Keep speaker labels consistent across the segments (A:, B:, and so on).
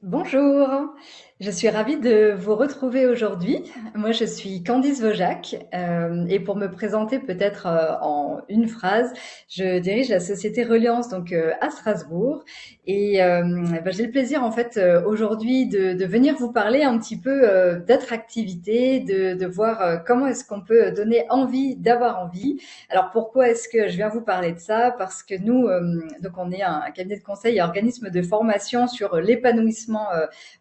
A: Bonjour, je suis ravie de vous retrouver aujourd'hui. Moi, je suis Candice Vaujac et pour me présenter peut-être en une phrase, je dirige la société Reliance à Strasbourg et j'ai le plaisir en fait aujourd'hui de venir vous parler un petit peu d'attractivité, de voir comment est-ce qu'on peut donner envie d'avoir envie. Alors pourquoi est-ce que je viens vous parler de ça? Parce que nous, on est un cabinet de conseil et organisme de formation sur l'épanouissement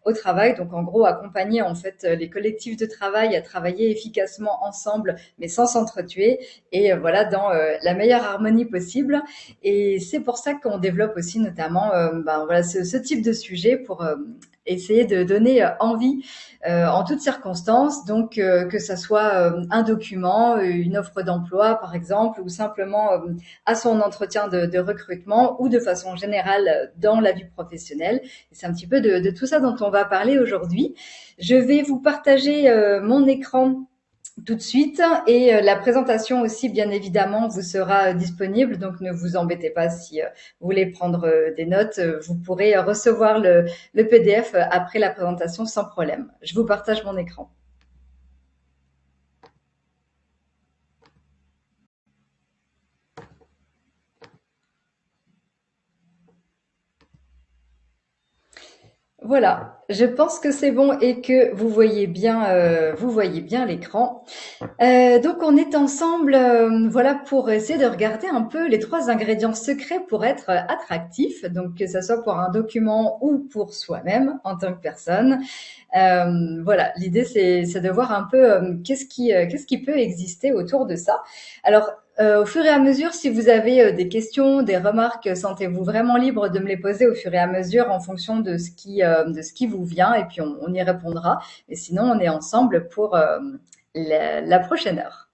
A: au travail. Donc en gros, accompagner en fait les collectifs de travail à travailler efficacement ensemble, mais sans s'entretuer, et voilà dans la meilleure harmonie possible. Et c'est pour ça qu'on développe aussi notamment ce type de sujet pour essayer de donner envie en toutes circonstances, que ça soit un document, une offre d'emploi par exemple, ou simplement à son entretien de recrutement, ou de façon générale dans la vie professionnelle. Et c'est un petit peu de tout ça dont on va parler aujourd'hui. Je vais vous partager mon écran tout de suite et la présentation aussi bien évidemment vous sera disponible, donc ne vous embêtez pas si vous voulez prendre des notes, vous pourrez recevoir le PDF après la présentation sans problème. Je vous partage mon écran. Voilà, je pense que c'est bon et que vous voyez bien l'écran. Donc on est ensemble, voilà, pour essayer de regarder un peu les trois ingrédients secrets pour être attractif, donc que ça soit pour un document ou pour soi-même en tant que personne. Voilà, l'idée c'est de voir un peu qu'est-ce qui peut exister autour de ça. Alors au fur et à mesure, si vous avez des questions, des remarques, sentez-vous vraiment libre de me les poser au fur et à mesure en fonction de ce qui vous vient, et puis on y répondra. Et sinon, on est ensemble pour la prochaine heure.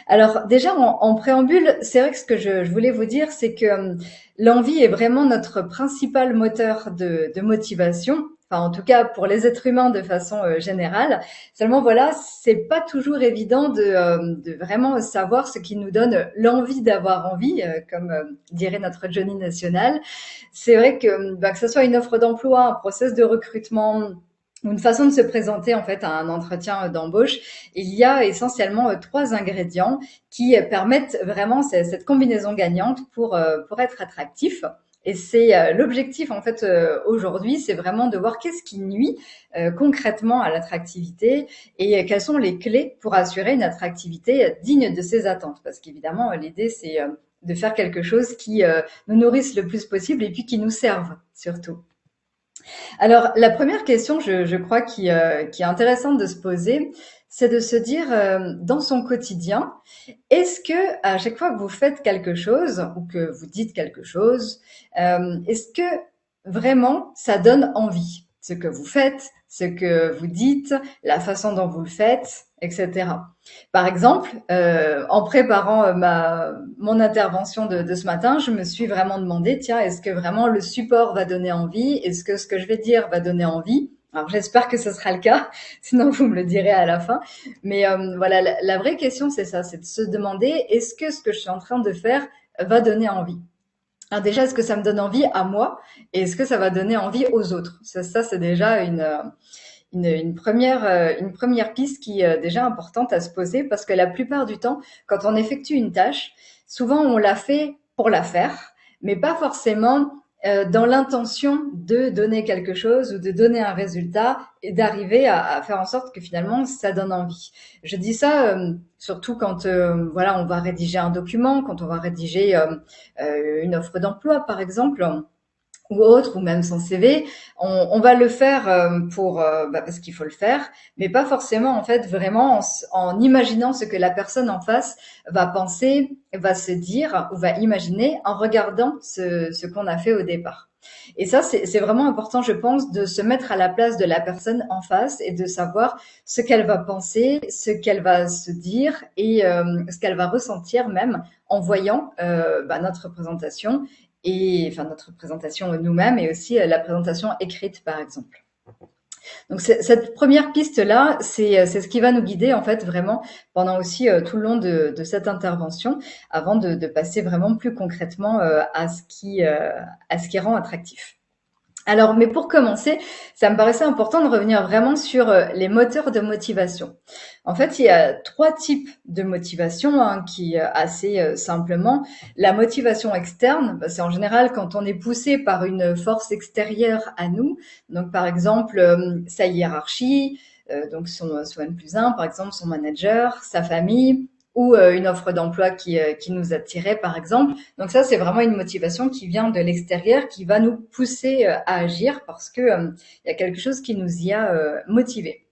A: Alors déjà en préambule, c'est vrai que ce que je voulais vous dire, c'est que l'envie est vraiment notre principal moteur de motivation. Enfin, en tout cas pour les êtres humains de façon générale. Seulement voilà, c'est pas toujours évident de vraiment savoir ce qui nous donne l'envie d'avoir envie, comme dirait notre Johnny National. C'est vrai que ce soit une offre d'emploi, un process de recrutement, ou une façon de se présenter en fait à un entretien d'embauche, il y a essentiellement trois ingrédients qui permettent vraiment cette combinaison gagnante pour être attractif. Et c'est l'objectif en fait aujourd'hui, c'est vraiment de voir qu'est-ce qui nuit concrètement à l'attractivité et quelles sont les clés pour assurer une attractivité digne de ses attentes. Parce qu'évidemment, l'idée c'est de faire quelque chose qui nous nourrisse le plus possible et puis qui nous serve surtout. Alors, la première question, je crois, qui est intéressante de se poser, c'est de se dire, dans son quotidien, est-ce que à chaque fois que vous faites quelque chose ou que vous dites quelque chose, est-ce que vraiment ça donne envie? Ce que vous faites, ce que vous dites, la façon dont vous le faites, etc. Par exemple, en préparant mon intervention de ce matin, je me suis vraiment demandé, tiens, est-ce que vraiment le support va donner envie? Est-ce que ce que je vais dire va donner envie? Alors j'espère que ce sera le cas, sinon vous me le direz à la fin. Mais voilà, la vraie question c'est ça, c'est de se demander, est-ce que ce que je suis en train de faire va donner envie? Alors déjà, est-ce que ça me donne envie à moi et est-ce que ça va donner envie aux autres? Ça c'est déjà une première piste qui est déjà importante à se poser, parce que la plupart du temps, quand on effectue une tâche, souvent on la fait pour la faire, mais pas forcément dans l'intention de donner quelque chose ou de donner un résultat et d'arriver à faire en sorte que finalement ça donne envie. Je dis ça surtout quand voilà, on va rédiger un document, quand on va rédiger une offre d'emploi par exemple, ou autre, ou même son CV, on va le faire parce qu'il faut le faire, mais pas forcément en fait vraiment en imaginant ce que la personne en face va penser, va se dire ou va imaginer en regardant ce qu'on a fait au départ. Et ça, c'est vraiment important, je pense, de se mettre à la place de la personne en face et de savoir ce qu'elle va penser, ce qu'elle va se dire et ce qu'elle va ressentir même en voyant notre présentation, et enfin notre présentation nous-mêmes, et aussi la présentation écrite par exemple. Donc cette première piste là, c'est ce qui va nous guider en fait vraiment pendant aussi tout le long de cette intervention, avant de passer vraiment plus concrètement à ce qui rend attractif. Alors, mais pour commencer, ça me paraissait important de revenir vraiment sur les moteurs de motivation. En fait, il y a trois types de motivation, hein, qui, assez simplement, la motivation externe, bah, c'est en général quand on est poussé par une force extérieure à nous. Donc, par exemple, sa hiérarchie, donc son N plus 1, par exemple, son manager, sa famille, ou une offre d'emploi qui nous attirait, par exemple. Donc ça, c'est vraiment une motivation qui vient de l'extérieur, qui va nous pousser à agir parce que il y a quelque chose qui nous y a motivé.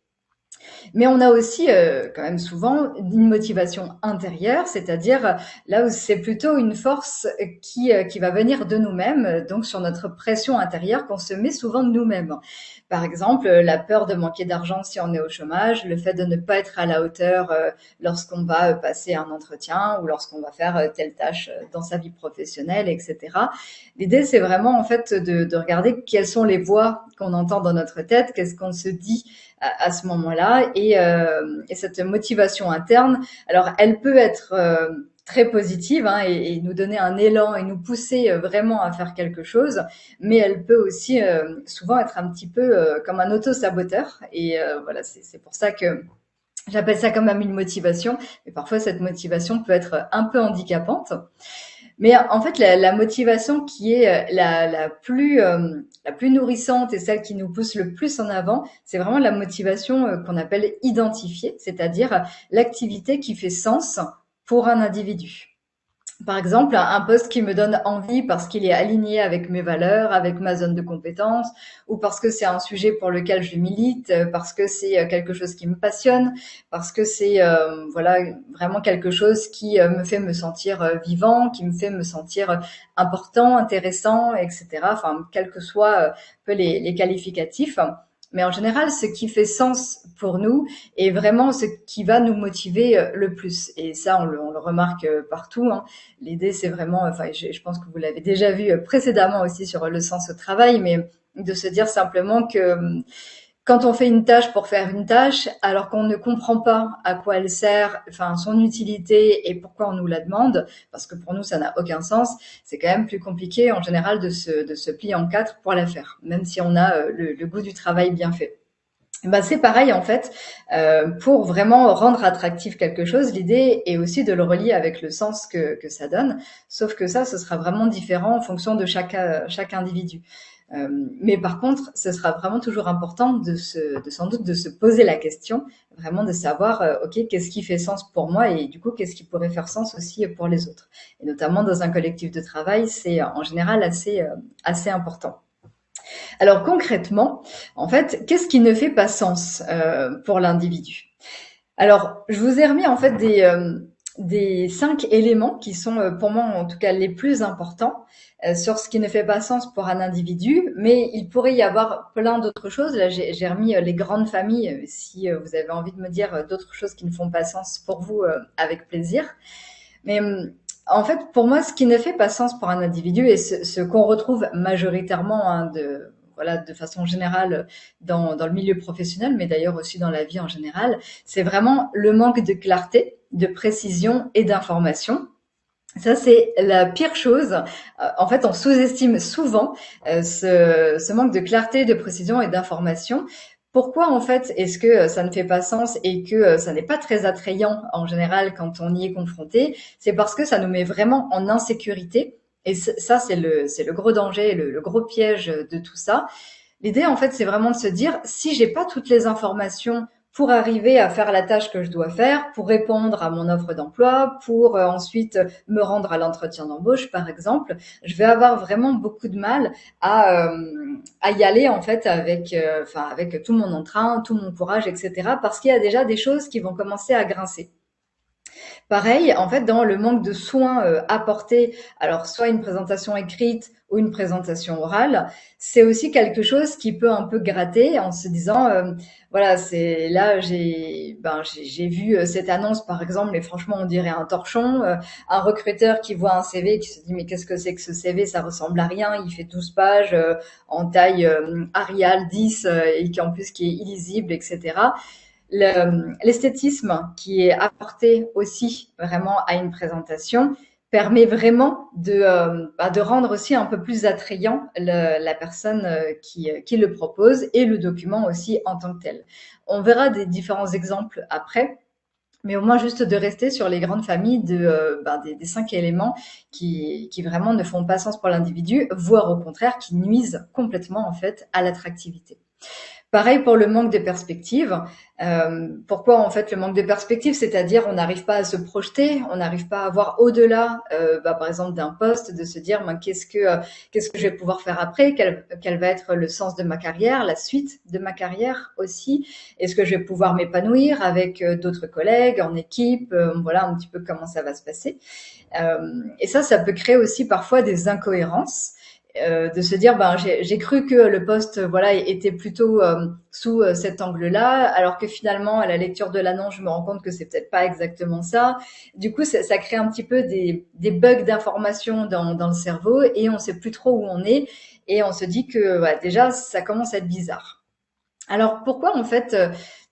A: Mais on a aussi quand même souvent une motivation intérieure, c'est-à-dire là où c'est plutôt une force qui va venir de nous-mêmes, donc sur notre pression intérieure qu'on se met souvent de nous-mêmes. Par exemple, la peur de manquer d'argent si on est au chômage, le fait de ne pas être à la hauteur lorsqu'on va passer un entretien ou lorsqu'on va faire telle tâche dans sa vie professionnelle, etc. L'idée, c'est vraiment en fait de regarder quelles sont les voix qu'on entend dans notre tête, qu'est-ce qu'on se dit à ce moment-là. Et cette motivation interne, alors elle peut être très positive, hein, et nous donner un élan et nous pousser vraiment à faire quelque chose, mais elle peut aussi souvent être un petit peu comme un auto-saboteur. Et voilà, c'est pour ça que j'appelle ça quand même une motivation. Mais parfois, cette motivation peut être un peu handicapante. Mais en fait, la motivation qui est la plus nourrissante et celle qui nous pousse le plus en avant, c'est vraiment la motivation qu'on appelle identifiée, c'est-à-dire l'activité qui fait sens pour un individu. Par exemple, un poste qui me donne envie parce qu'il est aligné avec mes valeurs, avec ma zone de compétences, ou parce que c'est un sujet pour lequel je milite, parce que c'est quelque chose qui me passionne, parce que c'est voilà vraiment quelque chose qui me fait me sentir vivant, qui me fait me sentir important, intéressant, etc. Enfin, quels que soient un peu les qualificatifs. Mais en général, ce qui fait sens pour nous est vraiment ce qui va nous motiver le plus. Et ça, on le remarque partout, hein. L'idée, c'est vraiment, enfin, je pense que vous l'avez déjà vu précédemment aussi sur le sens au travail, mais de se dire simplement que quand on fait une tâche pour faire une tâche, alors qu'on ne comprend pas à quoi elle sert, enfin son utilité et pourquoi on nous la demande, parce que pour nous ça n'a aucun sens, c'est quand même plus compliqué en général de se plier en quatre pour la faire, même si on a le goût du travail bien fait. Ben, c'est pareil en fait, pour vraiment rendre attractif quelque chose, l'idée est aussi de le relier avec le sens que ça donne, sauf que ça, ce sera vraiment différent en fonction de chaque individu. Mais par contre, ce sera vraiment toujours important de sans doute de se poser la question, vraiment de savoir, ok, qu'est-ce qui fait sens pour moi et du coup, qu'est-ce qui pourrait faire sens aussi pour les autres. Et notamment dans un collectif de travail, c'est en général assez important. Alors concrètement, en fait, qu'est-ce qui ne fait pas sens pour l'individu? Alors, je vous ai remis en fait des 5 éléments qui sont pour moi en tout cas les plus importants sur ce qui ne fait pas sens pour un individu, mais il pourrait y avoir plein d'autres choses. Là, j'ai remis les grandes familles. Si vous avez envie de me dire d'autres choses qui ne font pas sens pour vous, avec plaisir. Mais en fait, pour moi, ce qui ne fait pas sens pour un individu et ce qu'on retrouve majoritairement, hein, voilà, de façon générale dans le milieu professionnel, mais d'ailleurs aussi dans la vie en général, c'est vraiment le manque de clarté, de précision et d'information. Ça, c'est la pire chose. En fait, on sous-estime souvent ce manque de clarté, de précision et d'information. Pourquoi, en fait, est-ce que ça ne fait pas sens et que ça n'est pas très attrayant en général quand on y est confronté? C'est parce que ça nous met vraiment en insécurité. Et ça, c'est le gros danger, le gros piège de tout ça. L'idée, en fait, c'est vraiment de se dire, si j'ai pas toutes les informations pour arriver à faire la tâche que je dois faire, pour répondre à mon offre d'emploi, pour ensuite me rendre à l'entretien d'embauche, par exemple, je vais avoir vraiment beaucoup de mal à y aller en fait enfin avec tout mon entrain, tout mon courage, etc. Parce qu'il y a déjà des choses qui vont commencer à grincer. Pareil, en fait, dans le manque de soins apportés, alors soit une présentation écrite ou une présentation orale, c'est aussi quelque chose qui peut un peu gratter en se disant, voilà, c'est là j'ai vu cette annonce par exemple, mais franchement on dirait un torchon, un recruteur qui voit un CV et qui se dit mais qu'est-ce que c'est que ce CV, ça ressemble à rien, il fait 12 pages en taille Arial 10 et qui en plus qui est illisible, etc. L'esthétisme qui est apporté aussi vraiment à une présentation permet vraiment de rendre aussi un peu plus attrayant la personne qui le propose et le document aussi en tant que tel. On verra des différents exemples après. Mais au moins juste de rester sur les grandes familles des 5 éléments qui vraiment ne font pas sens pour l'individu, voire au contraire qui nuisent complètement en fait à l'attractivité. Pareil pour le manque de perspective. Pourquoi en fait le manque de perspective? C'est-à-dire on n'arrive pas à se projeter, on n'arrive pas à voir au-delà, par exemple d'un poste, de se dire qu'est-ce que je vais pouvoir faire après, quel va être le sens de ma carrière, la suite de ma carrière aussi. Est-ce que je vais pouvoir m'épanouir avec d'autres collègues, en équipe, voilà un petit peu comment ça va se passer. Et ça peut créer aussi parfois des incohérences de se dire j'ai cru que le poste voilà était plutôt sous cet angle-là, alors que finalement à la lecture de l'annonce je me rends compte que c'est peut-être pas exactement ça. Du coup ça crée un petit peu des bugs d'information dans le cerveau et on sait plus trop où on est et on se dit que déjà ça commence à être bizarre. Alors pourquoi en fait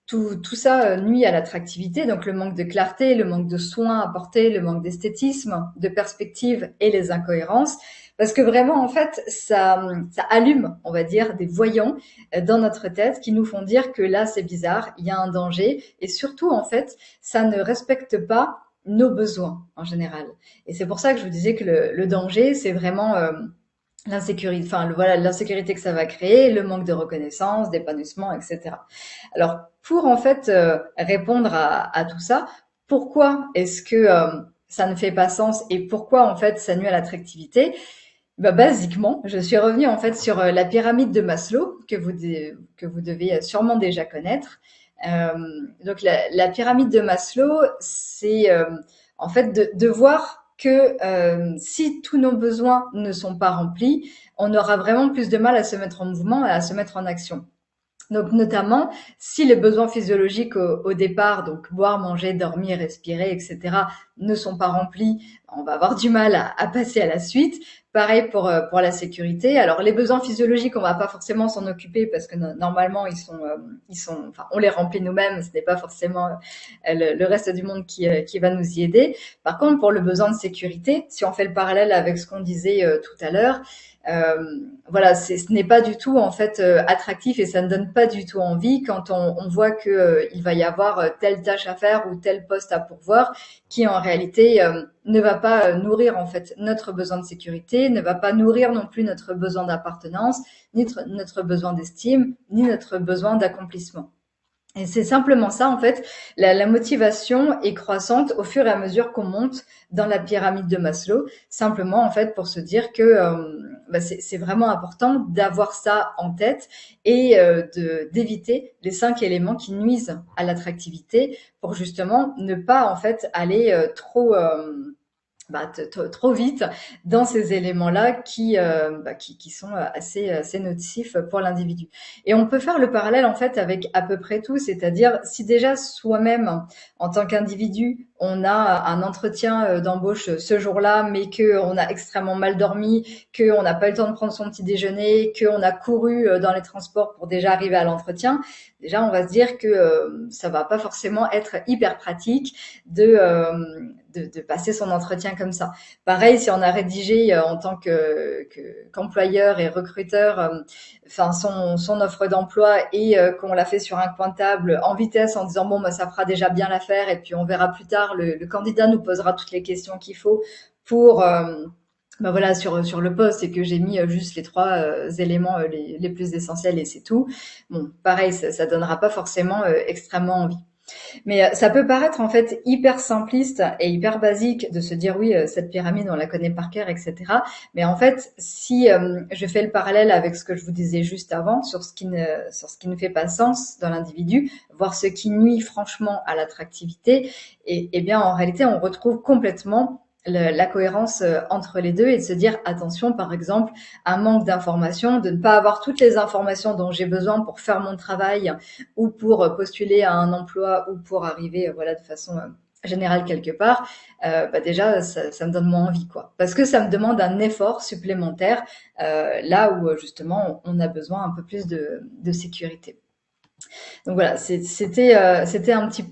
A: tout ça nuit à l'attractivité, donc le manque de clarté, le manque de soins apportés, le manque d'esthétisme, de perspective et les incohérences. Parce que vraiment, en fait, ça allume, on va dire, des voyants dans notre tête qui nous font dire que là, c'est bizarre, il y a un danger. Et surtout, en fait, ça ne respecte pas nos besoins en général. Et c'est pour ça que je vous disais que le danger, c'est vraiment l'insécurité, voilà, l'insécurité que ça va créer, le manque de reconnaissance, d'épanouissement, etc. Alors, pour en fait répondre à tout ça, pourquoi est-ce que ça ne fait pas sens et pourquoi en fait ça nuit à l'attractivité? Basiquement, je suis revenue en fait sur la pyramide de Maslow que vous devez sûrement déjà connaître. Euh, donc la pyramide de Maslow, c'est en fait de voir que si tous nos besoins ne sont pas remplis, on aura vraiment plus de mal à se mettre en mouvement et à se mettre en action. Donc notamment, si les besoins physiologiques au départ, donc boire, manger, dormir, respirer, etc., ne sont pas remplis, on va avoir du mal à passer à la suite. Pareil pour la sécurité. Alors les besoins physiologiques, on va pas forcément s'en occuper parce que normalement enfin on les remplit nous-mêmes. Ce n'est pas forcément le reste du monde qui va nous y aider. Par contre, pour le besoin de sécurité, si on fait le parallèle avec ce qu'on disait tout à l'heure, voilà, ce n'est pas du tout en fait attractif et ça ne donne pas du tout envie quand on voit que il va y avoir telle tâche à faire ou tel poste à pourvoir qui en réalité ne va pas nourrir en fait notre besoin de sécurité, ne va pas nourrir non plus notre besoin d'appartenance, ni notre besoin d'estime, ni notre besoin d'accomplissement. Et c'est simplement ça, en fait, la motivation est croissante au fur et à mesure qu'on monte dans la pyramide de Maslow, simplement, en fait, pour se dire que c'est vraiment important d'avoir ça en tête et d'éviter les 5 éléments qui nuisent à l'attractivité pour justement ne pas, en fait, aller trop vite dans ces éléments-là qui sont assez notifs pour l'individu. Et on peut faire le parallèle en fait avec à peu près tout, c'est-à-dire si déjà soi-même en tant qu'individu on a un entretien d'embauche ce jour-là, mais que on a extrêmement mal dormi, que on n'a pas eu le temps de prendre son petit déjeuner, que on a couru dans les transports pour déjà arriver à l'entretien, déjà on va se dire que ça va pas forcément être hyper pratique de passer son entretien comme ça. Pareil, si on a rédigé en tant qu'employeur et recruteur, son offre d'emploi et qu'on l'a fait sur un coin de table en vitesse en disant bon ça fera déjà bien l'affaire et puis on verra plus tard, le candidat nous posera toutes les questions qu'il faut pour voilà sur le poste et que j'ai mis juste les 3 éléments les plus essentiels et c'est tout. Bon, pareil, ça donnera pas forcément extrêmement envie. Mais ça peut paraître en fait hyper simpliste et hyper basique de se dire oui, cette pyramide on la connaît par cœur, etc. Mais en fait, si je fais le parallèle avec ce que je vous disais juste avant sur ce qui ne fait pas sens dans l'individu, voir ce qui nuit franchement à l'attractivité, et bien en réalité on retrouve complètement la cohérence entre les deux et de se dire attention par exemple un manque d'informations, de ne pas avoir toutes les informations dont j'ai besoin pour faire mon travail ou pour postuler à un emploi ou pour arriver voilà de façon générale quelque part, déjà ça me donne moins envie quoi, parce que ça me demande un effort supplémentaire là où justement on a besoin un peu plus de sécurité. Donc voilà, c'était un petit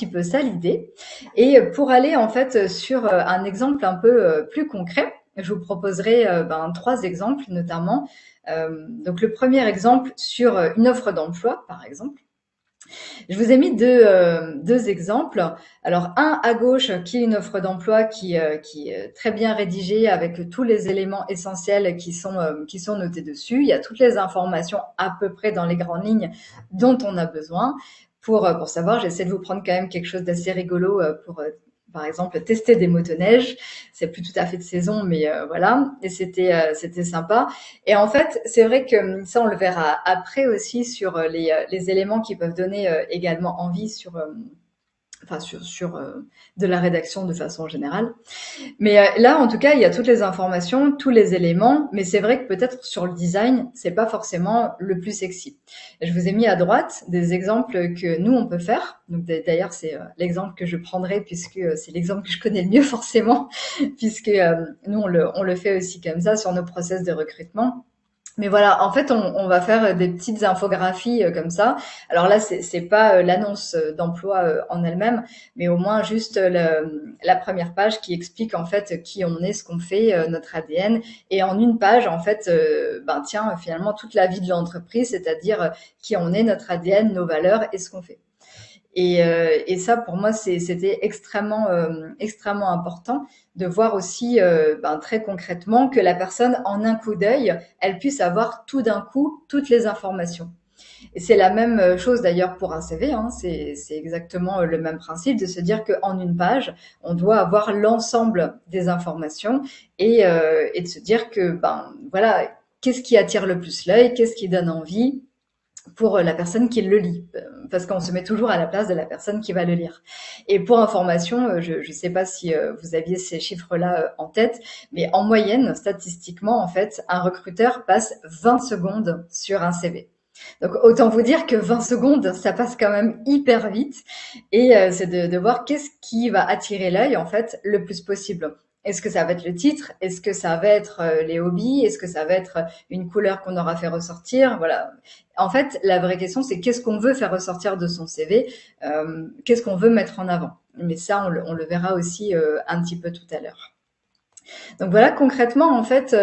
A: peu ça l'idée. Et pour aller en fait sur un exemple un peu plus concret, je vous proposerai trois exemples notamment. Donc le premier exemple sur une offre d'emploi, par exemple. Je vous ai mis deux exemples. Alors un à gauche qui est une offre d'emploi qui est très bien rédigée avec tous les éléments essentiels qui sont notés dessus. Il y a toutes les informations à peu près dans les grandes lignes dont on a besoin pour savoir. J'essaie de vous prendre quand même quelque chose d'assez rigolo pour par exemple tester des motoneiges. C'est plus tout à fait de saison, mais voilà. Et c'était sympa. Et en fait, c'est vrai que ça, on le verra après aussi sur les éléments qui peuvent donner également envie sur de la rédaction de façon générale. Mais là, en tout cas, il y a toutes les informations, tous les éléments, mais c'est vrai que peut-être sur le design, c'est pas forcément le plus sexy. Et je vous ai mis à droite des exemples que nous, on peut faire. Donc d'ailleurs, c'est l'exemple que je prendrai puisque c'est l'exemple que je connais le mieux forcément, puisque nous, on le fait aussi comme ça sur nos process de recrutement. Mais voilà, en fait, on va faire des petites infographies comme ça. Alors là, c'est pas l'annonce d'emploi en elle-même, mais au moins juste la première page qui explique en fait qui on est, ce qu'on fait, notre ADN, et en une page, en fait, tiens, finalement toute la vie de l'entreprise, c'est-à-dire qui on est, notre ADN, nos valeurs et ce qu'on fait. Et ça, pour moi, c'était extrêmement important de voir aussi, très concrètement, que la personne, en un coup d'œil, elle puisse avoir tout d'un coup toutes les informations. Et c'est la même chose d'ailleurs pour un CV, hein. C'est exactement le même principe de se dire qu'en une page, on doit avoir l'ensemble des informations et de se dire que, voilà, qu'est-ce qui attire le plus l'œil, qu'est-ce qui donne envie pour la personne qui le lit, parce qu'on se met toujours à la place de la personne qui va le lire. Et pour information, je ne sais pas si vous aviez ces chiffres-là en tête, mais en moyenne, statistiquement, en fait, un recruteur passe 20 secondes sur un CV. Donc autant vous dire que 20 secondes, ça passe quand même hyper vite, et c'est de voir qu'est-ce qui va attirer l'œil en fait le plus possible. Est-ce que ça va être le titre? Est-ce que ça va être les hobbies? Est-ce que ça va être une couleur qu'on aura fait ressortir? Voilà. En fait, la vraie question, c'est qu'est-ce qu'on veut faire ressortir de son CV? Qu'est-ce qu'on veut mettre en avant? Mais ça, on le verra aussi un petit peu tout à l'heure. Donc voilà, concrètement, en fait,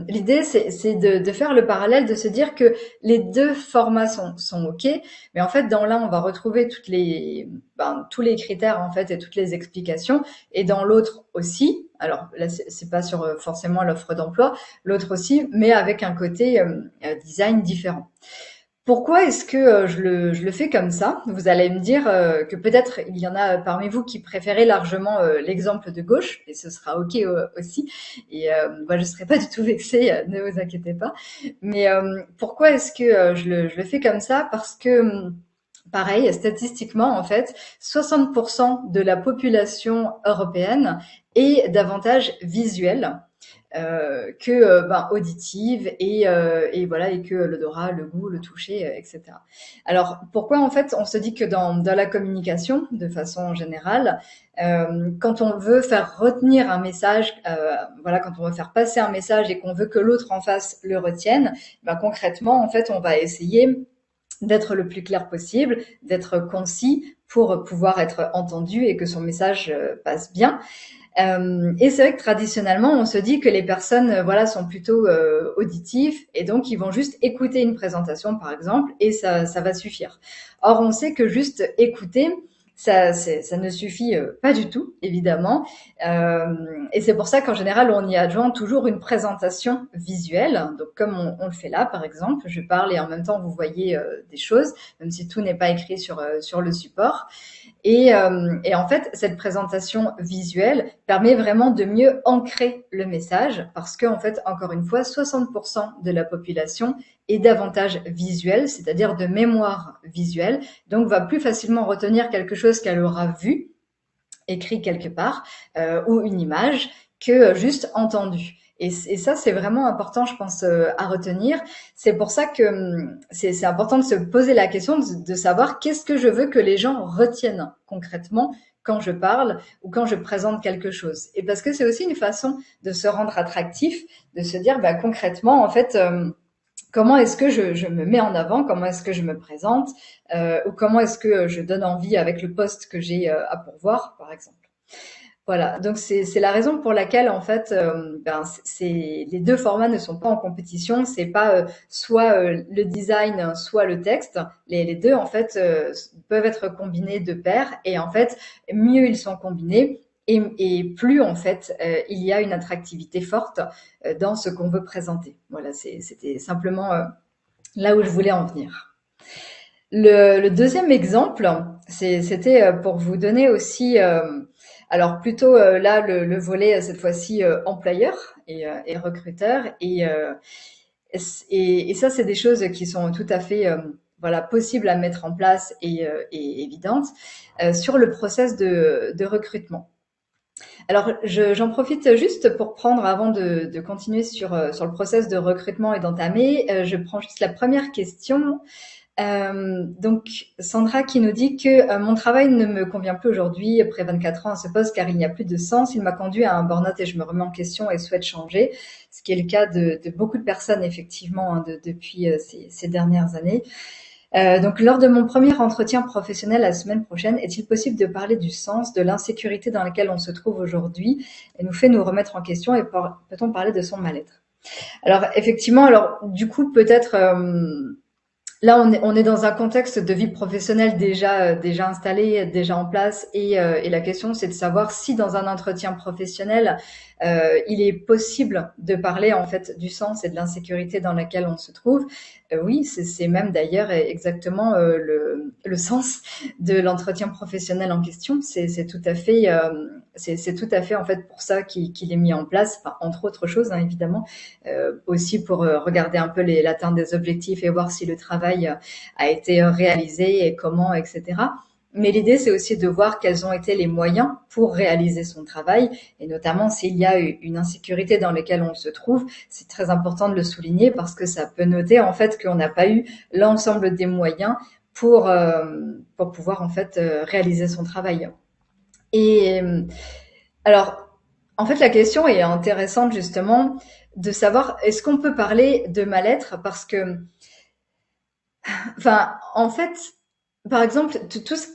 A: l'idée, c'est de faire le parallèle, de se dire que les deux formats sont OK, mais en fait, dans l'un, on va retrouver tous les critères, en fait, et toutes les explications, et dans l'autre aussi. Alors là, c'est pas sur forcément l'offre d'emploi, l'autre aussi, mais avec un côté design différent. Pourquoi est-ce que je le fais comme ça? Vous allez me dire que peut-être il y en a parmi vous qui préférez largement l'exemple de gauche, et ce sera OK aussi. Et moi, je ne serai pas du tout vexée, ne vous inquiétez pas. Mais pourquoi est-ce que je le fais comme ça? Parce que, pareil, statistiquement, en fait, 60% de la population européenne est davantage visuelle que auditive et voilà et que l'odorat, le goût, le toucher, etc. Alors pourquoi en fait on se dit que dans la communication de façon générale, quand on veut faire retenir un message, voilà, quand on veut faire passer un message et qu'on veut que l'autre en face le retienne, concrètement en fait on va essayer d'être le plus clair possible, d'être concis pour pouvoir être entendu et que son message passe bien. Et c'est vrai que traditionnellement, on se dit que les personnes, voilà, sont plutôt auditives et donc ils vont juste écouter une présentation, par exemple, et ça va suffire. Or, on sait que juste écouter, ça ne suffit pas du tout, évidemment. Et c'est pour ça qu'en général, on y adjoint toujours une présentation visuelle. Donc, comme on le fait là, par exemple, je parle et en même temps, vous voyez des choses, même si tout n'est pas écrit sur le support. Et en fait, cette présentation visuelle permet vraiment de mieux ancrer le message parce que, en fait, encore une fois, 60% de la population est davantage visuelle, c'est-à-dire de mémoire visuelle, donc va plus facilement retenir quelque chose qu'elle aura vu, écrit quelque part, ou une image, que juste entendu. Et ça, c'est vraiment important, je pense, à retenir. C'est pour ça que c'est important de se poser la question de savoir qu'est-ce que je veux que les gens retiennent concrètement quand je parle ou quand je présente quelque chose. Et parce que c'est aussi une façon de se rendre attractif, de se dire concrètement, en fait, comment est-ce que je me mets en avant, comment est-ce que je me présente, ou comment est-ce que je donne envie avec le poste que j'ai à pourvoir, par exemple. Voilà, donc c'est la raison pour laquelle en fait, c'est les deux formats ne sont pas en compétition. C'est pas soit le design, soit le texte. Les deux en fait peuvent être combinés de pair, et en fait mieux ils sont combinés. Et plus en fait il y a une attractivité forte dans ce qu'on veut présenter. Voilà, c'était simplement là où je voulais en venir. Le deuxième exemple, c'était pour vous donner aussi, alors plutôt là le volet cette fois-ci employeur et recruteur, et ça c'est des choses qui sont tout à fait voilà possibles à mettre en place et évidentes sur le process de recrutement. Alors j'en profite juste pour prendre avant de continuer sur le process de recrutement et d'entamer, je prends juste la première question. Donc Sandra qui nous dit que mon travail ne me convient plus aujourd'hui après 24 ans à ce poste car il n'y a plus de sens. Il m'a conduit à un burn-out et je me remets en question et souhaite changer, ce qui est le cas de beaucoup de personnes effectivement depuis ces dernières années. Donc lors de mon premier entretien professionnel la semaine prochaine, est-il possible de parler du sens, de l'insécurité dans laquelle on se trouve aujourd'hui et nous fait nous remettre en question, et peut-on parler de son mal-être? Alors effectivement, alors du coup peut-être là, on est dans un contexte de vie professionnelle déjà installé, déjà en place, et la question, c'est de savoir si dans un entretien professionnel, il est possible de parler en fait du sens et de l'insécurité dans laquelle on se trouve. Oui, c'est même d'ailleurs exactement le sens de l'entretien professionnel en question. C'est tout à fait, c'est tout à fait en fait pour ça qu'il est mis en place, enfin, entre autres choses, hein, évidemment, aussi pour regarder un peu l'atteinte des objectifs et voir si le travail a été réalisé et comment, etc. Mais l'idée, c'est aussi de voir quels ont été les moyens pour réaliser son travail, et notamment s'il y a une insécurité dans laquelle on se trouve, c'est très important de le souligner parce que ça peut noter en fait qu'on n'a pas eu l'ensemble des moyens pour pouvoir en fait réaliser son travail. Et alors, en fait, la question est intéressante justement de savoir est-ce qu'on peut parler de mal-être parce que, enfin, en fait, par exemple, tout ce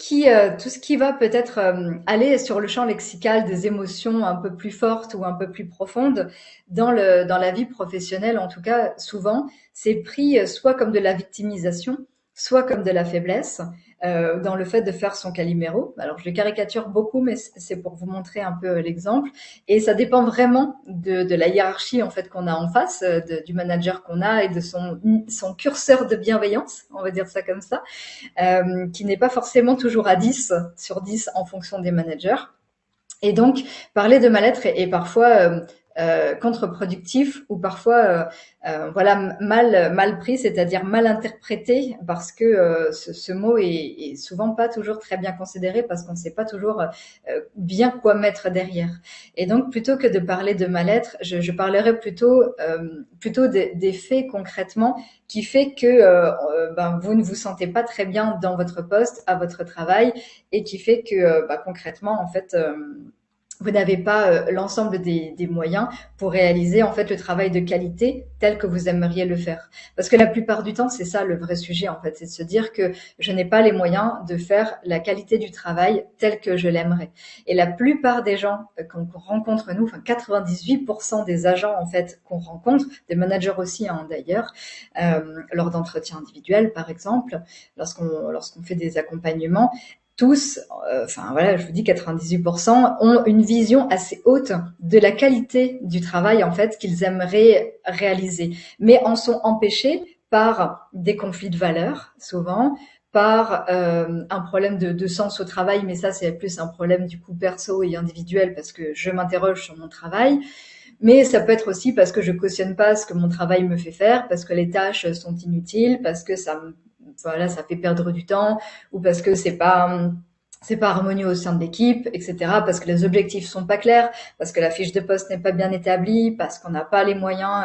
A: qui va peut-être aller sur le champ lexical des émotions un peu plus fortes ou un peu plus profondes dans la vie professionnelle, en tout cas, souvent, c'est pris soit comme de la victimisation, soit comme de la faiblesse, dans le fait de faire son caliméro. Alors, je caricature beaucoup, mais c'est pour vous montrer un peu l'exemple. Et ça dépend vraiment de la hiérarchie en fait qu'on a en face, du manager qu'on a et de son curseur de bienveillance, on va dire ça comme ça, qui n'est pas forcément toujours à 10 sur 10 en fonction des managers. Et donc, parler de mal-être est parfois contre-productif, ou parfois voilà mal pris, c'est-à-dire mal interprété, parce que ce mot est souvent pas toujours très bien considéré parce qu'on ne sait pas toujours bien quoi mettre derrière. Et donc, plutôt que de parler de mal-être, je parlerai plutôt des faits concrètement qui fait que vous ne vous sentez pas très bien dans votre poste, à votre travail, et qui fait que concrètement, en fait, vous n'avez pas l'ensemble des moyens pour réaliser en fait le travail de qualité tel que vous aimeriez le faire. Parce que la plupart du temps, c'est ça le vrai sujet en fait, c'est de se dire que je n'ai pas les moyens de faire la qualité du travail tel que je l'aimerais. Et la plupart des gens qu'on rencontre nous, enfin 98% des agents en fait qu'on rencontre, des managers aussi hein, d'ailleurs, lors d'entretiens individuels par exemple, lorsqu'on fait des accompagnements, tous, enfin voilà, je vous dis 98% ont une vision assez haute de la qualité du travail en fait qu'ils aimeraient réaliser, mais en sont empêchés par des conflits de valeurs souvent, par un problème de sens au travail, mais ça c'est plus un problème du coup perso et individuel parce que je m'interroge sur mon travail. Mais ça peut être aussi parce que je cautionne pas ce que mon travail me fait faire, parce que les tâches sont inutiles, parce que ça fait perdre du temps, ou parce que c'est pas harmonieux au sein de l'équipe, etc. Parce que les objectifs sont pas clairs, parce que la fiche de poste n'est pas bien établie, parce qu'on n'a pas les moyens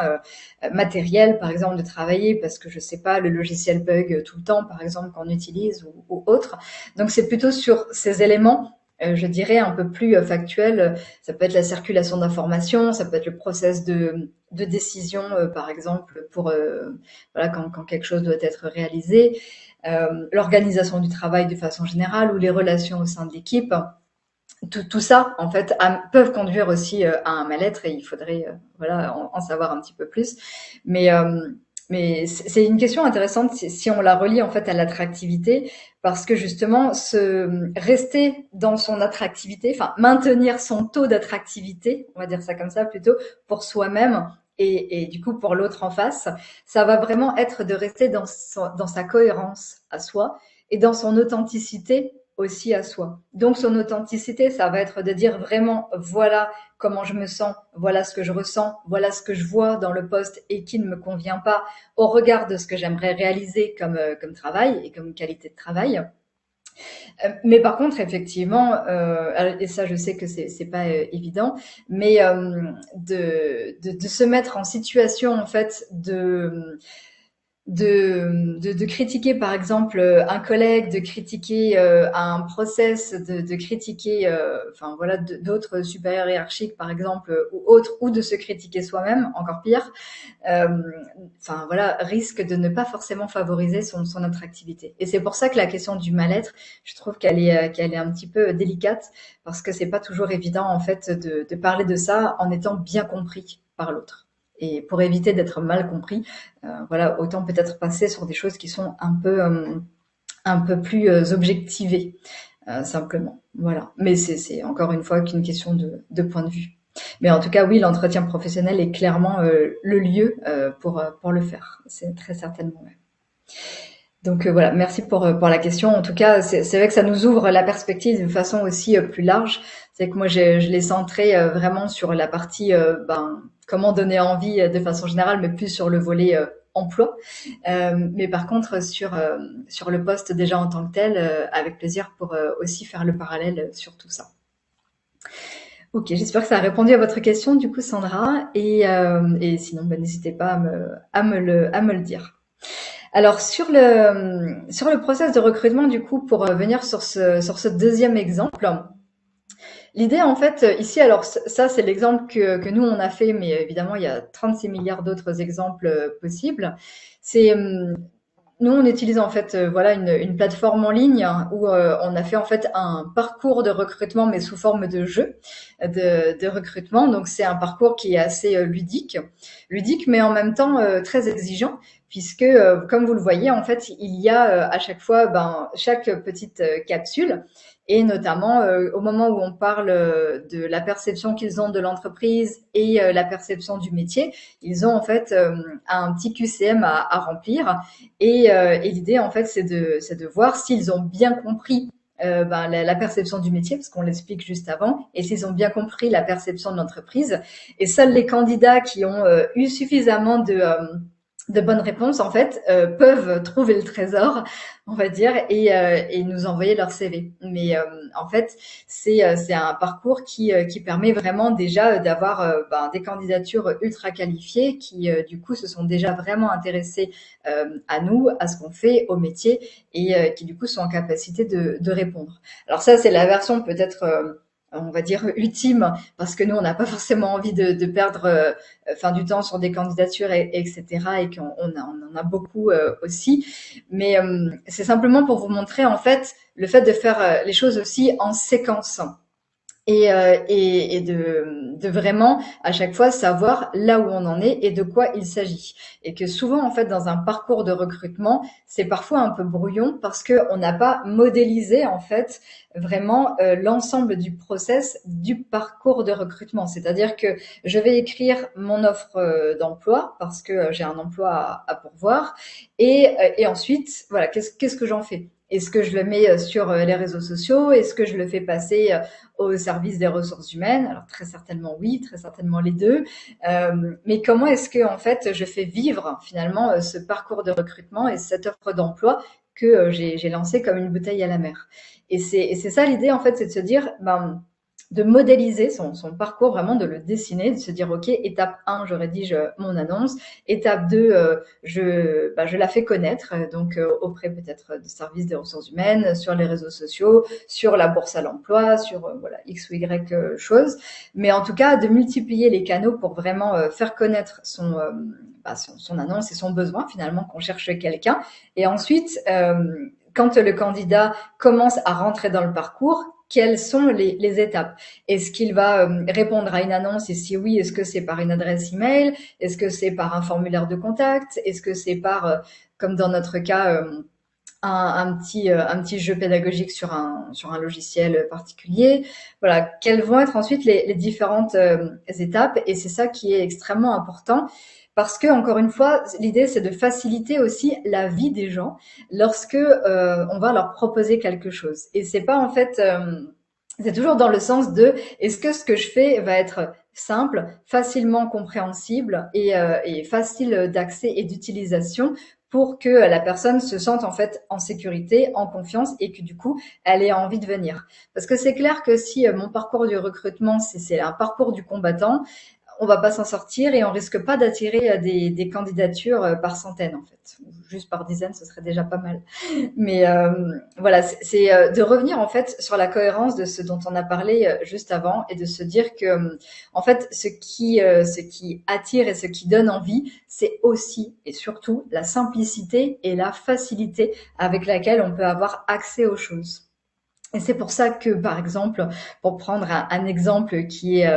A: matériels, par exemple, de travailler, parce que je sais pas, le logiciel bug tout le temps, par exemple, qu'on utilise ou autre. Donc c'est plutôt sur ces éléments je dirais un peu plus factuel. Ça peut être la circulation d'informations, ça peut être le process de décision, par exemple, pour voilà quand quelque chose doit être réalisé, l'organisation du travail de façon générale ou les relations au sein de l'équipe. Tout ça, en fait, peuvent conduire aussi à un mal-être et il faudrait voilà en savoir un petit peu plus. Mais mais c'est une question intéressante si on la relie en fait à l'attractivité, parce que justement, rester dans son attractivité, enfin maintenir son taux d'attractivité, on va dire ça comme ça plutôt, pour soi-même et du coup pour l'autre en face, ça va vraiment être de rester dans sa cohérence à soi et dans son authenticité aussi à soi. Donc son authenticité, ça va être de dire vraiment voilà comment je me sens, voilà ce que je ressens, voilà ce que je vois dans le poste et qui ne me convient pas au regard de ce que j'aimerais réaliser comme travail et comme qualité de travail. Mais par contre, effectivement, et ça je sais que c'est pas évident, mais de se mettre en situation en fait de critiquer par exemple un collègue, de critiquer un process, de critiquer enfin voilà d'autres supérieurs hiérarchiques par exemple ou autres, ou de se critiquer soi-même, encore pire. euh, enfin voilà, risque de ne pas forcément favoriser son attractivité. Et c'est pour ça que la question du mal-être, je trouve qu'elle est un petit peu délicate parce que c'est pas toujours évident en fait de parler de ça en étant bien compris par l'autre. Et pour éviter d'être mal compris, voilà, autant peut-être passer sur des choses qui sont un peu plus objectivées, simplement. Voilà. Mais c'est encore une fois qu'une question de point de vue. Mais en tout cas, oui, l'entretien professionnel est clairement le lieu pour le faire. C'est très certainement. Ouais. Donc voilà, merci pour la question. En tout cas, c'est vrai que ça nous ouvre la perspective d'une façon aussi plus large. C'est que moi, je l'ai centré vraiment sur la partie comment donner envie de façon générale, mais plus sur le volet emploi. Mais par contre, sur le poste déjà en tant que tel, avec plaisir pour aussi faire le parallèle sur tout ça. Ok, j'espère que ça a répondu à votre question, du coup, Sandra. Et sinon, n'hésitez pas à me le dire. Alors sur le process de recrutement, du coup, pour venir sur ce deuxième exemple, l'idée en fait ici, alors ça c'est l'exemple que nous on a fait, mais évidemment il y a 36 milliards d'autres exemples possibles. C'est nous, on utilise en fait voilà une plateforme en ligne où on a fait en fait un parcours de recrutement mais sous forme de jeu de recrutement. Donc c'est un parcours qui est assez ludique mais en même temps très exigeant puisque comme vous le voyez en fait il y a à chaque fois chaque petite capsule et notamment au moment où on parle de la perception qu'ils ont de l'entreprise et la perception du métier, ils ont en fait un petit QCM à remplir et l'idée, en fait, c'est de voir s'ils ont bien compris la perception du métier, parce qu'on l'explique juste avant, et s'ils ont bien compris la perception de l'entreprise. Et seuls les candidats qui ont eu suffisamment de bonnes réponses, en fait, peuvent trouver le trésor, on va dire, et nous envoyer leur CV. Mais en fait, c'est un parcours qui permet vraiment déjà d'avoir des candidatures ultra qualifiées qui, du coup, se sont déjà vraiment intéressées à nous, à ce qu'on fait, au métier, et qui, du coup, sont en capacité de répondre. Alors ça, c'est la version peut-être on va dire ultime parce que nous on n'a pas forcément envie de perdre du temps sur des candidatures etc et on en a beaucoup aussi mais c'est simplement pour vous montrer en fait le fait de faire les choses aussi en séquence et de vraiment à chaque fois savoir là où on en est et de quoi il s'agit. Et que souvent, en fait, dans un parcours de recrutement, c'est parfois un peu brouillon parce que on n'a pas modélisé, en fait, vraiment l'ensemble du process du parcours de recrutement. C'est-à-dire que je vais écrire mon offre d'emploi parce que j'ai un emploi à pourvoir et ensuite, voilà, qu'est-ce que j'en fais? Est-ce que je le mets sur les réseaux sociaux? Est-ce que je le fais passer au service des ressources humaines? Alors très certainement oui, très certainement les deux. Mais comment est-ce que en fait je fais vivre finalement ce parcours de recrutement et cette offre d'emploi que j'ai lancé comme une bouteille à la mer? Et c'est ça l'idée en fait, c'est de se dire de modéliser son parcours, vraiment de le dessiner, de se dire, OK, étape 1, je rédige mon annonce. Étape 2, je la fais connaître, donc auprès peut-être de services des ressources humaines, sur les réseaux sociaux, sur la bourse à l'emploi, sur voilà X ou Y choses. Mais en tout cas, de multiplier les canaux pour vraiment faire connaître son annonce et son besoin, finalement, qu'on cherche quelqu'un. Et ensuite, quand le candidat commence à rentrer dans le parcours, quelles sont les étapes? Est-ce qu'il va répondre à une annonce et si oui, est-ce que c'est par une adresse email? Est-ce que c'est par un formulaire de contact? Est-ce que c'est par, comme dans notre cas, un petit jeu pédagogique sur un logiciel particulier? Voilà, quelles vont être ensuite les différentes étapes? Et c'est ça qui est extrêmement important. Parce que, encore une fois, l'idée, c'est de faciliter aussi la vie des gens lorsque on va leur proposer quelque chose. Et c'est pas en fait, c'est toujours dans le sens de est-ce que ce que je fais va être simple, facilement compréhensible et facile d'accès et d'utilisation pour que la personne se sente en fait en sécurité, en confiance et que du coup, elle ait envie de venir. Parce que c'est clair que si mon parcours du recrutement, c'est un parcours du combattant, on va pas s'en sortir et on risque pas d'attirer des candidatures par centaines en fait. Juste par dizaines, ce serait déjà pas mal. Mais voilà, c'est de revenir en fait sur la cohérence de ce dont on a parlé juste avant et de se dire que en fait ce qui attire et ce qui donne envie, c'est aussi et surtout la simplicité et la facilité avec laquelle on peut avoir accès aux choses. Et c'est pour ça que, par exemple, pour prendre un exemple qui est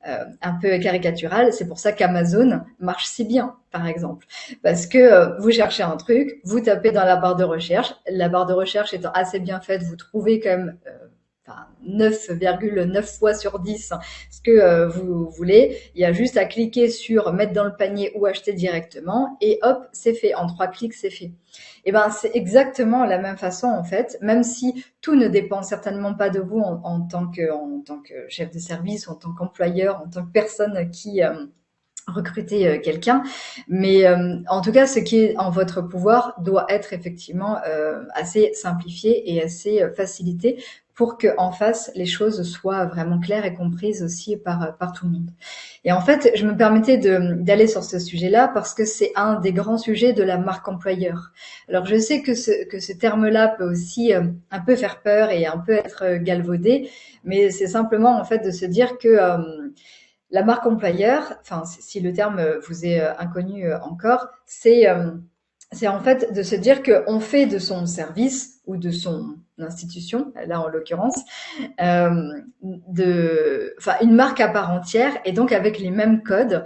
A: un peu caricatural, c'est pour ça qu'Amazon marche si bien, par exemple. Parce que vous cherchez un truc, vous tapez dans la barre de recherche étant assez bien faite, vous trouvez quand même 9,9 fois sur 10 ce que vous voulez. Il y a juste à cliquer sur mettre dans le panier ou acheter directement et hop, c'est fait. En 3 clics, c'est fait. Et ben, c'est exactement la même façon en fait, même si tout ne dépend certainement pas de vous en tant que chef de service, ou en tant qu'employeur, en tant que personne qui recruter quelqu'un, mais en tout cas, ce qui est en votre pouvoir doit être effectivement assez simplifié et assez facilité pour que en face les choses soient vraiment claires et comprises aussi par tout le monde. Et en fait, je me permettais d'aller sur ce sujet-là parce que c'est un des grands sujets de la marque employeur. Alors je sais que ce terme-là peut aussi un peu faire peur et un peu être galvaudé, mais c'est simplement en fait de se dire que la marque employeur, enfin si le terme vous est inconnu encore, c'est en fait de se dire qu'on fait de son service ou de son institution, là en l'occurrence, une marque à part entière et donc avec les mêmes codes,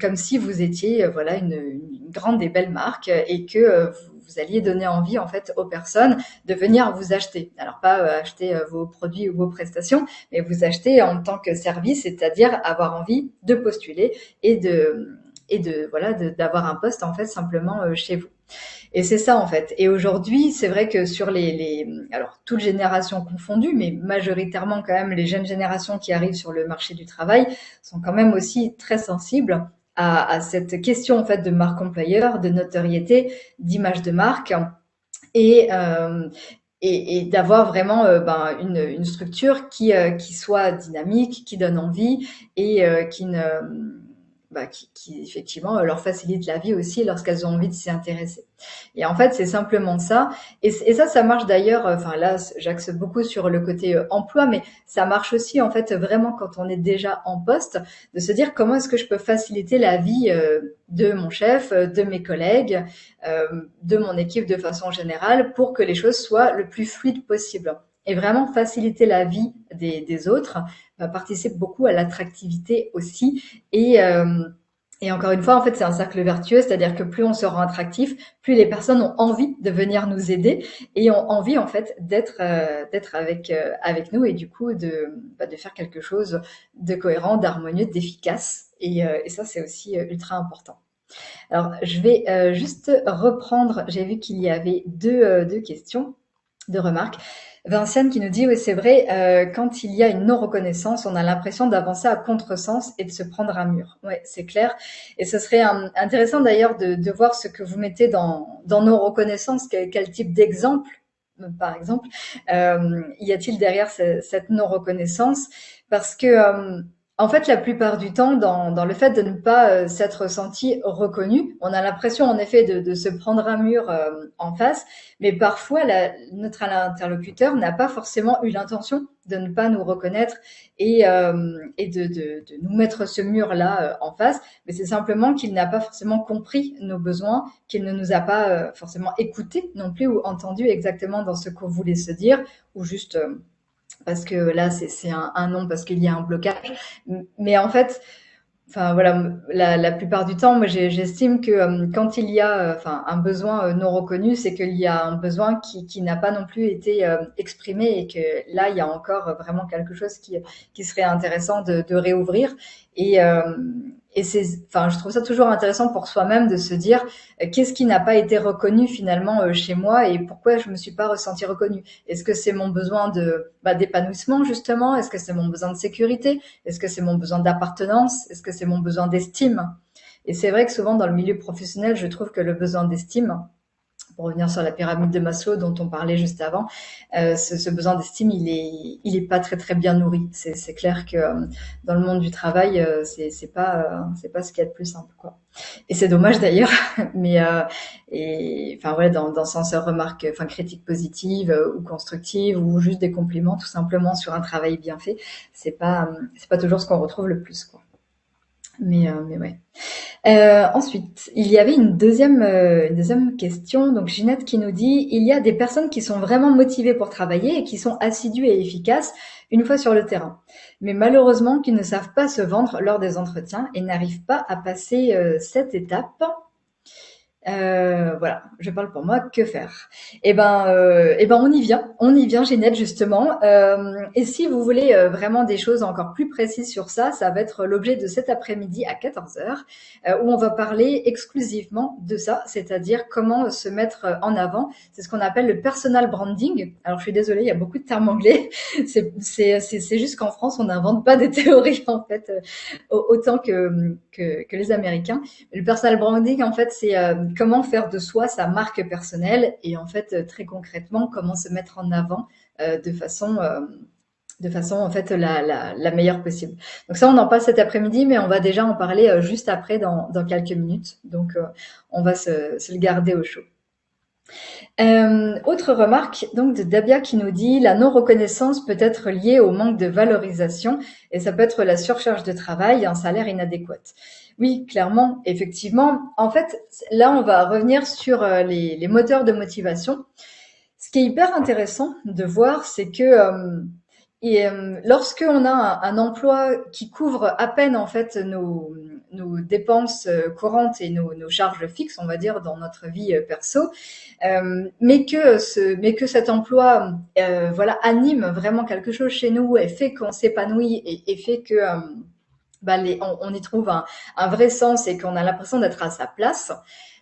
A: comme si vous étiez voilà une grande et belle marque et que vous alliez donner envie en fait aux personnes de venir vous acheter. Alors pas acheter vos produits ou vos prestations, mais vous acheter en tant que service, c'est-à-dire avoir envie de postuler et de voilà d'avoir un poste en fait simplement chez vous. Et c'est ça en fait. Et aujourd'hui, c'est vrai que sur alors toutes générations confondues, mais majoritairement quand même les jeunes générations qui arrivent sur le marché du travail sont quand même aussi très sensibles à cette question en fait de marque employeur, de notoriété, d'image de marque et et d'avoir vraiment une structure qui soit dynamique, qui donne envie et qui effectivement leur facilite la vie aussi lorsqu'elles ont envie de s'y intéresser. Et en fait, c'est simplement ça. Et ça marche d'ailleurs. Enfin là, j'axe beaucoup sur le côté emploi, mais ça marche aussi en fait vraiment quand on est déjà en poste, de se dire comment est-ce que je peux faciliter la vie de mon chef, de mes collègues, de mon équipe de façon générale, pour que les choses soient le plus fluides possible. Et vraiment faciliter la vie des autres participe beaucoup à l'attractivité aussi. Et encore une fois, en fait, c'est un cercle vertueux, c'est-à-dire que plus on se rend attractif, plus les personnes ont envie de venir nous aider et ont envie en fait d'être avec nous et du coup de faire quelque chose de cohérent, d'harmonieux, d'efficace. Et ça, c'est aussi ultra important. Alors, je vais juste reprendre. J'ai vu qu'il y avait deux questions, deux remarques. Vinciane qui nous dit, oui, c'est vrai, quand il y a une non-reconnaissance, on a l'impression d'avancer à contresens et de se prendre un mur. Ouais, c'est clair. Et ce serait intéressant d'ailleurs de voir ce que vous mettez dans non-reconnaissance, quel type d'exemple par exemple, y a-t-il derrière cette non-reconnaissance? Parce que en fait, la plupart du temps, dans le fait de ne pas s'être senti reconnu, on a l'impression en effet de se prendre un mur en face, mais parfois notre interlocuteur n'a pas forcément eu l'intention de ne pas nous reconnaître et de nous mettre ce mur-là en face, mais c'est simplement qu'il n'a pas forcément compris nos besoins, qu'il ne nous a pas forcément écoutés non plus ou entendu exactement dans ce qu'on voulait se dire, ou juste parce que là c'est un non parce qu'il y a un blocage. Mais en fait, enfin voilà, la plupart du temps, moi j'estime que quand il y a enfin un besoin non reconnu, c'est qu'il y a un besoin qui n'a pas non plus été exprimé et que là il y a encore vraiment quelque chose qui serait intéressant de réouvrir et et c'est enfin je trouve ça toujours intéressant pour soi-même de se dire qu'est-ce qui n'a pas été reconnu finalement chez moi et pourquoi je me suis pas ressentie reconnue. Est-ce que c'est mon besoin de d'épanouissement justement? Est-ce que c'est mon besoin de sécurité? Est-ce que c'est mon besoin d'appartenance? Est-ce que c'est mon besoin d'estime? Et c'est vrai que souvent dans le milieu professionnel, je trouve que le besoin d'estime, pour revenir sur la pyramide de Maslow dont on parlait juste avant, ce besoin d'estime, il est pas très très bien nourri. C'est clair que dans le monde du travail, c'est pas ce qu'il y a de plus simple, quoi. Et c'est dommage d'ailleurs, mais et enfin voilà, dans ce sens remarque, enfin critique positive ou constructive ou juste des compliments tout simplement sur un travail bien fait, c'est pas toujours ce qu'on retrouve le plus, quoi. Mais ouais. Ensuite, il y avait une deuxième question. Donc Ginette qui nous dit, il y a des personnes qui sont vraiment motivées pour travailler et qui sont assidues et efficaces une fois sur le terrain, mais malheureusement qui ne savent pas se vendre lors des entretiens et n'arrivent pas à passer cette étape. Voilà, je parle pour moi, que faire? On y vient, Ginette, justement. Et si vous voulez vraiment des choses encore plus précises sur ça, ça va être l'objet de cet après-midi à 14 heures, où on va parler exclusivement de ça, c'est-à-dire comment se mettre en avant. C'est ce qu'on appelle le personal branding. Alors, je suis désolée, il y a beaucoup de termes anglais. C'est juste qu'en France, on n'invente pas des théories, en fait, autant que les Américains. Le personal branding, en fait, c'est comment faire de soi sa marque personnelle et en fait, très concrètement, comment se mettre en avant de façon en fait la meilleure possible. Donc ça, on en parle cet après-midi, mais on va déjà en parler juste après dans quelques minutes. Donc, on va se le garder au chaud. Autre remarque donc de Dabia qui nous dit la non-reconnaissance peut être liée au manque de valorisation et ça peut être la surcharge de travail et un salaire inadéquat. Oui, clairement, effectivement. En fait, là, on va revenir sur les moteurs de motivation. Ce qui est hyper intéressant de voir, c'est que lorsque on a un emploi qui couvre à peine en fait nos dépenses courantes et nos charges fixes, on va dire, dans notre vie perso, mais que cet emploi voilà anime vraiment quelque chose chez nous et fait qu'on s'épanouit et fait que on y trouve un vrai sens et qu'on a l'impression d'être à sa place,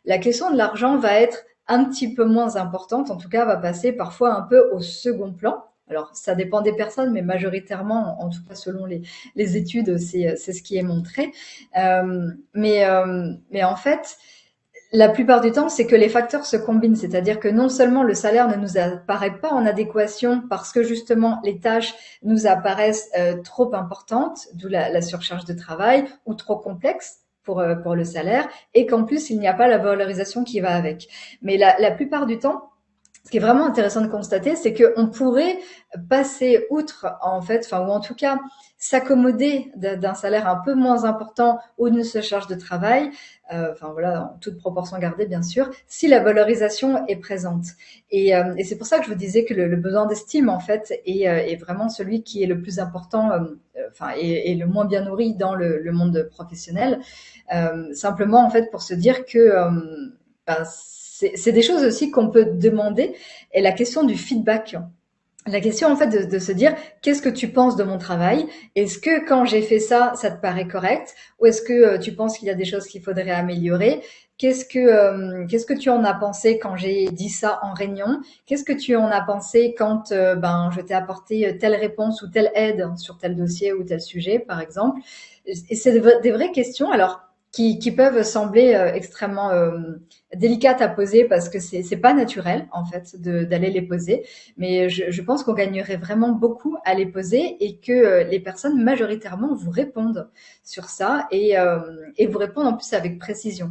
A: la question de l'argent va être un petit peu moins importante, en tout cas va passer parfois un peu au second plan. Alors, ça dépend des personnes, mais majoritairement, en tout cas selon les études, c'est ce qui est montré. Mais en fait, la plupart du temps, c'est que les facteurs se combinent, c'est-à-dire que non seulement le salaire ne nous apparaît pas en adéquation parce que justement les tâches nous apparaissent trop importantes, d'où la surcharge de travail, ou trop complexes pour le salaire, et qu'en plus il n'y a pas la valorisation qui va avec. Mais la plupart du temps, ce qui est vraiment intéressant de constater, c'est qu'on pourrait passer outre, en fait, enfin, ou en tout cas, s'accommoder d'un salaire un peu moins important ou d'une surcharge de travail, enfin voilà, en toute proportion gardée, bien sûr, si la valorisation est présente. Et c'est pour ça que je vous disais que le besoin d'estime, en fait, est vraiment celui qui est le plus important, enfin, et le moins bien nourri dans le monde professionnel. Simplement, en fait, pour se dire que c'est des choses aussi qu'on peut demander. Et la question du feedback, la question en fait de se dire qu'est-ce que tu penses de mon travail? Est-ce que quand j'ai fait ça, ça te paraît correct? Ou est-ce que tu penses qu'il y a des choses qu'il faudrait améliorer? Qu'est-ce que tu en as pensé quand j'ai dit ça en réunion? Qu'est-ce que tu en as pensé quand je t'ai apporté telle réponse ou telle aide sur tel dossier ou tel sujet, par exemple? Et c'est des vraies questions. Alors qui peuvent sembler extrêmement délicates à poser parce que c'est pas naturel en fait d'aller les poser. Mais je pense qu'on gagnerait vraiment beaucoup à les poser et que les personnes majoritairement vous répondent sur ça et vous répondent en plus avec précision.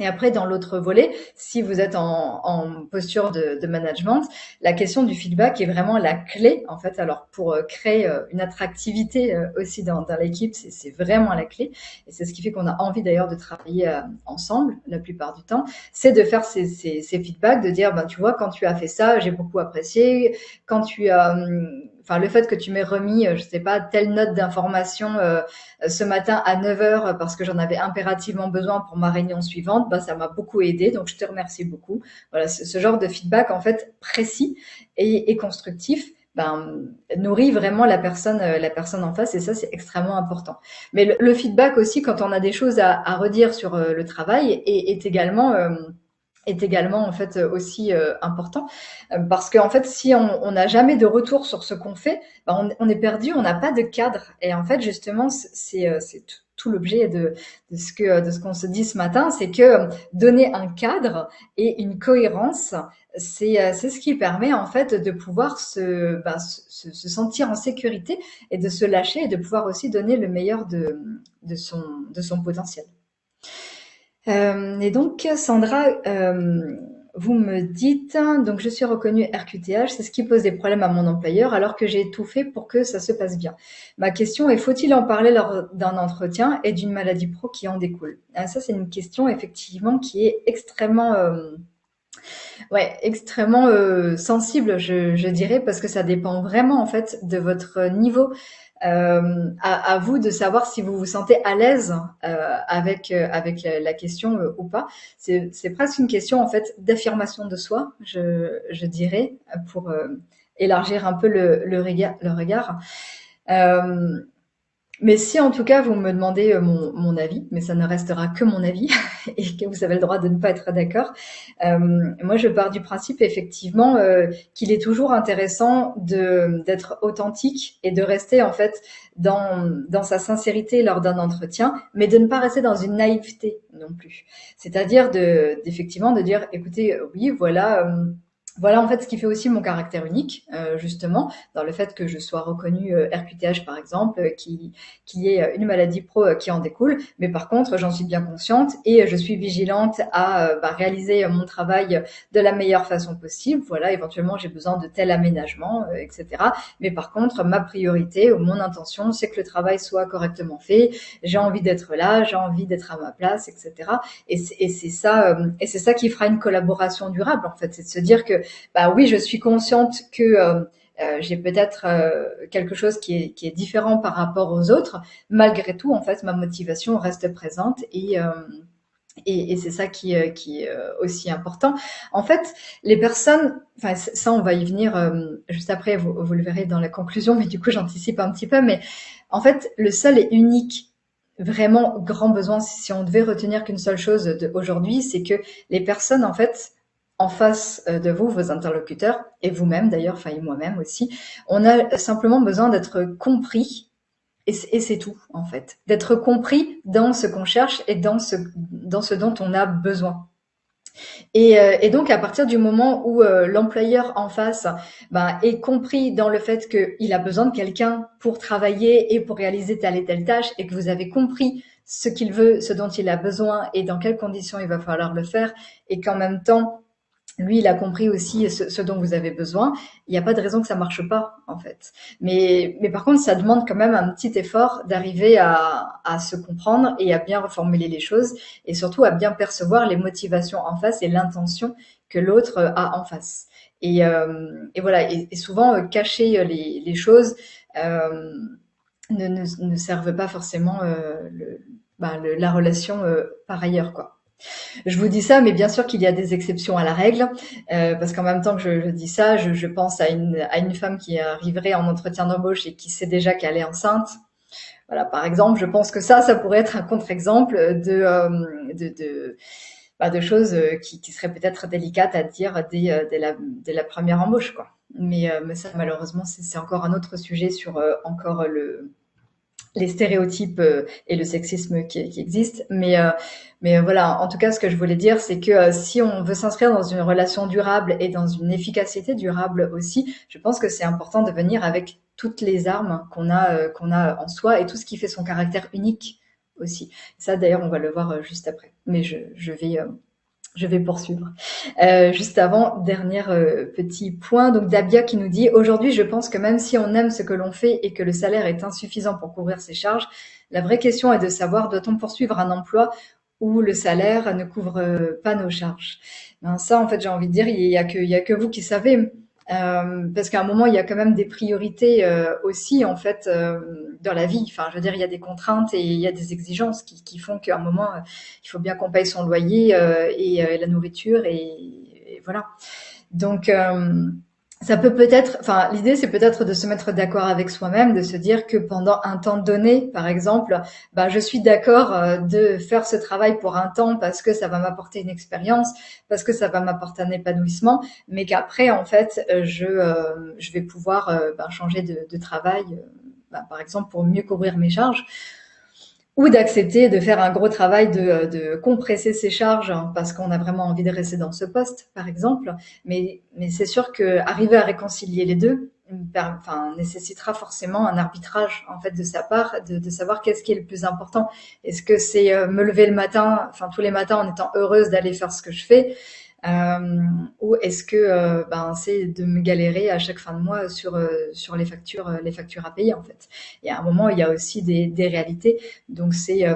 A: Et après, dans l'autre volet, si vous êtes en posture de management, la question du feedback est vraiment la clé, en fait. Alors, pour créer une attractivité aussi dans l'équipe, c'est vraiment la clé. Et c'est ce qui fait qu'on a envie d'ailleurs de travailler ensemble la plupart du temps. C'est de faire ces feedbacks, de dire, ben, tu vois, quand tu as fait ça, j'ai beaucoup apprécié. Quand tu as... Enfin, le fait que tu m'aies remis, je sais pas, telle note d'information ce matin à 9 heures parce que j'en avais impérativement besoin pour ma réunion suivante, bah, ça m'a beaucoup aidé, donc je te remercie beaucoup. Voilà, ce genre de feedback en fait précis et constructif, ben, nourrit vraiment la personne en face et ça c'est extrêmement important. Mais le feedback aussi quand on a des choses à redire sur le travail est également en fait aussi important parce qu'en fait si on n'a jamais de retour sur ce qu'on fait, ben, on est perdu, on n'a pas de cadre et en fait justement c'est tout l'objet de ce qu'on se dit ce matin, c'est que donner un cadre et une cohérence, c'est ce qui permet en fait de pouvoir se sentir en sécurité et de se lâcher et de pouvoir aussi donner le meilleur de son potentiel. Et donc, Sandra, vous me dites, donc je suis reconnue RQTH, c'est ce qui pose des problèmes à mon employeur alors que j'ai tout fait pour que ça se passe bien. Ma question est, faut-il en parler lors d'un entretien et d'une maladie pro qui en découle? Ça, c'est une question effectivement qui est extrêmement, ouais, extrêmement sensible, je dirais, parce que ça dépend vraiment en fait de votre niveau à vous de savoir si vous vous sentez à l'aise avec la question ou pas. C'est presque une question en fait d'affirmation de soi, je dirais, pour élargir un peu le regard. Le regard. Euh, mais si en tout cas vous me demandez mon avis, mais ça ne restera que mon avis et que vous avez le droit de ne pas être d'accord, moi je pars du principe effectivement qu'il est toujours intéressant d'être authentique et de rester en fait dans sa sincérité lors d'un entretien, mais de ne pas rester dans une naïveté non plus. C'est-à-dire d'effectivement de dire écoutez oui voilà. Voilà en fait ce qui fait aussi mon caractère unique, justement, dans le fait que je sois reconnue RQTH par exemple, qui est une maladie pro qui en découle, mais par contre j'en suis bien consciente et je suis vigilante à réaliser mon travail de la meilleure façon possible. Voilà, éventuellement j'ai besoin de tel aménagement, etc. Mais par contre ma priorité ou mon intention c'est que le travail soit correctement fait. J'ai envie d'être là, j'ai envie d'être à ma place, etc. Et c'est ça qui fera une collaboration durable en fait, c'est de se dire que bah oui, je suis consciente que j'ai peut-être quelque chose qui est différent par rapport aux autres. Malgré tout, en fait, ma motivation reste présente et c'est ça qui est aussi important. En fait, les personnes, enfin ça, on va y venir juste après. Vous le verrez dans la conclusion, mais du coup, j'anticipe un petit peu. Mais en fait, le seul et unique vraiment grand besoin, si on devait retenir qu'une seule chose aujourd'hui, c'est que les personnes, en fait, en face de vous, vos interlocuteurs, et vous-même d'ailleurs, enfin et moi-même aussi, on a simplement besoin d'être compris, et c'est tout en fait, d'être compris dans ce qu'on cherche et dans ce dont on a besoin. Et donc à partir du moment où l'employeur en face est compris dans le fait qu'il a besoin de quelqu'un pour travailler et pour réaliser telle et telle tâche, et que vous avez compris ce qu'il veut, ce dont il a besoin et dans quelles conditions il va falloir le faire, et qu'en même temps lui, il a compris aussi ce dont vous avez besoin. Il n'y a pas de raison que ça marche pas, en fait. Mais par contre, ça demande quand même un petit effort d'arriver à se comprendre et à bien reformuler les choses et surtout à bien percevoir les motivations en face et l'intention que l'autre a en face. Et voilà. Et souvent, cacher les choses ne servent pas forcément la relation par ailleurs, quoi. Je vous dis ça, mais bien sûr qu'il y a des exceptions à la règle, parce qu'en même temps que je dis ça, je pense à une femme qui arriverait en entretien d'embauche et qui sait déjà qu'elle est enceinte. Voilà, par exemple, je pense que ça pourrait être un contre-exemple de choses qui seraient peut-être délicates à dire dès la première embauche, quoi. Mais ça, malheureusement, c'est encore un autre sujet sur encore les stéréotypes et le sexisme qui existent. Mais voilà, en tout cas, ce que je voulais dire, c'est que si on veut s'inscrire dans une relation durable et dans une efficacité durable aussi, je pense que c'est important de venir avec toutes les armes qu'on a en soi et tout ce qui fait son caractère unique aussi. Ça, d'ailleurs, on va le voir juste après. Mais je vais poursuivre. Juste avant, dernier petit point. Donc Dabia qui nous dit: aujourd'hui, je pense que même si on aime ce que l'on fait et que le salaire est insuffisant pour couvrir ses charges, la vraie question est de savoir doit-on poursuivre un emploi où le salaire ne couvre pas nos charges. Ben, ça, en fait, j'ai envie de dire, il y a que vous qui savez. Parce qu'à un moment, il y a quand même des priorités aussi, en fait, dans la vie. Enfin, je veux dire, il y a des contraintes et il y a des exigences qui font qu'à un moment, il faut bien qu'on paye son loyer et la nourriture et voilà. Donc, ça peut peut-être, enfin, l'idée c'est peut-être de se mettre d'accord avec soi-même, de se dire que pendant un temps donné, par exemple, bah, je suis d'accord de faire ce travail pour un temps parce que ça va m'apporter une expérience, parce que ça va m'apporter un épanouissement, mais qu'après, en fait, je vais pouvoir bah, changer de travail, bah, par exemple, pour mieux couvrir mes charges ou d'accepter de faire un gros travail de compresser ses charges hein, parce qu'on a vraiment envie de rester dans ce poste, par exemple. Mais c'est sûr que arriver à réconcilier les deux, enfin, nécessitera forcément un arbitrage en fait de sa part, de savoir qu'est-ce qui est le plus important. Est-ce que c'est me lever le matin, enfin tous les matins en étant heureuse d'aller faire ce que je fais, ou est-ce que ben c'est de me galérer à chaque fin de mois sur les factures à payer en fait. Et à un moment il y a aussi des réalités. Donc c'est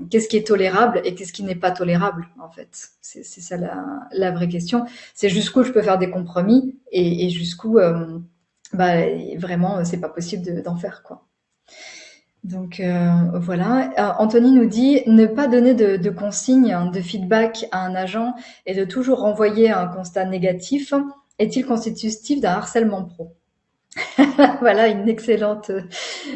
A: qu'est-ce qui est tolérable et qu'est-ce qui n'est pas tolérable en fait. C'est ça la vraie question. C'est jusqu'où je peux faire des compromis et jusqu'où bah vraiment c'est pas possible d'en faire quoi. Donc voilà. Anthony nous dit ne pas donner de consignes, hein, de feedback à un agent et de toujours renvoyer un constat négatif est-il constitutif d'un harcèlement pro? Voilà une excellente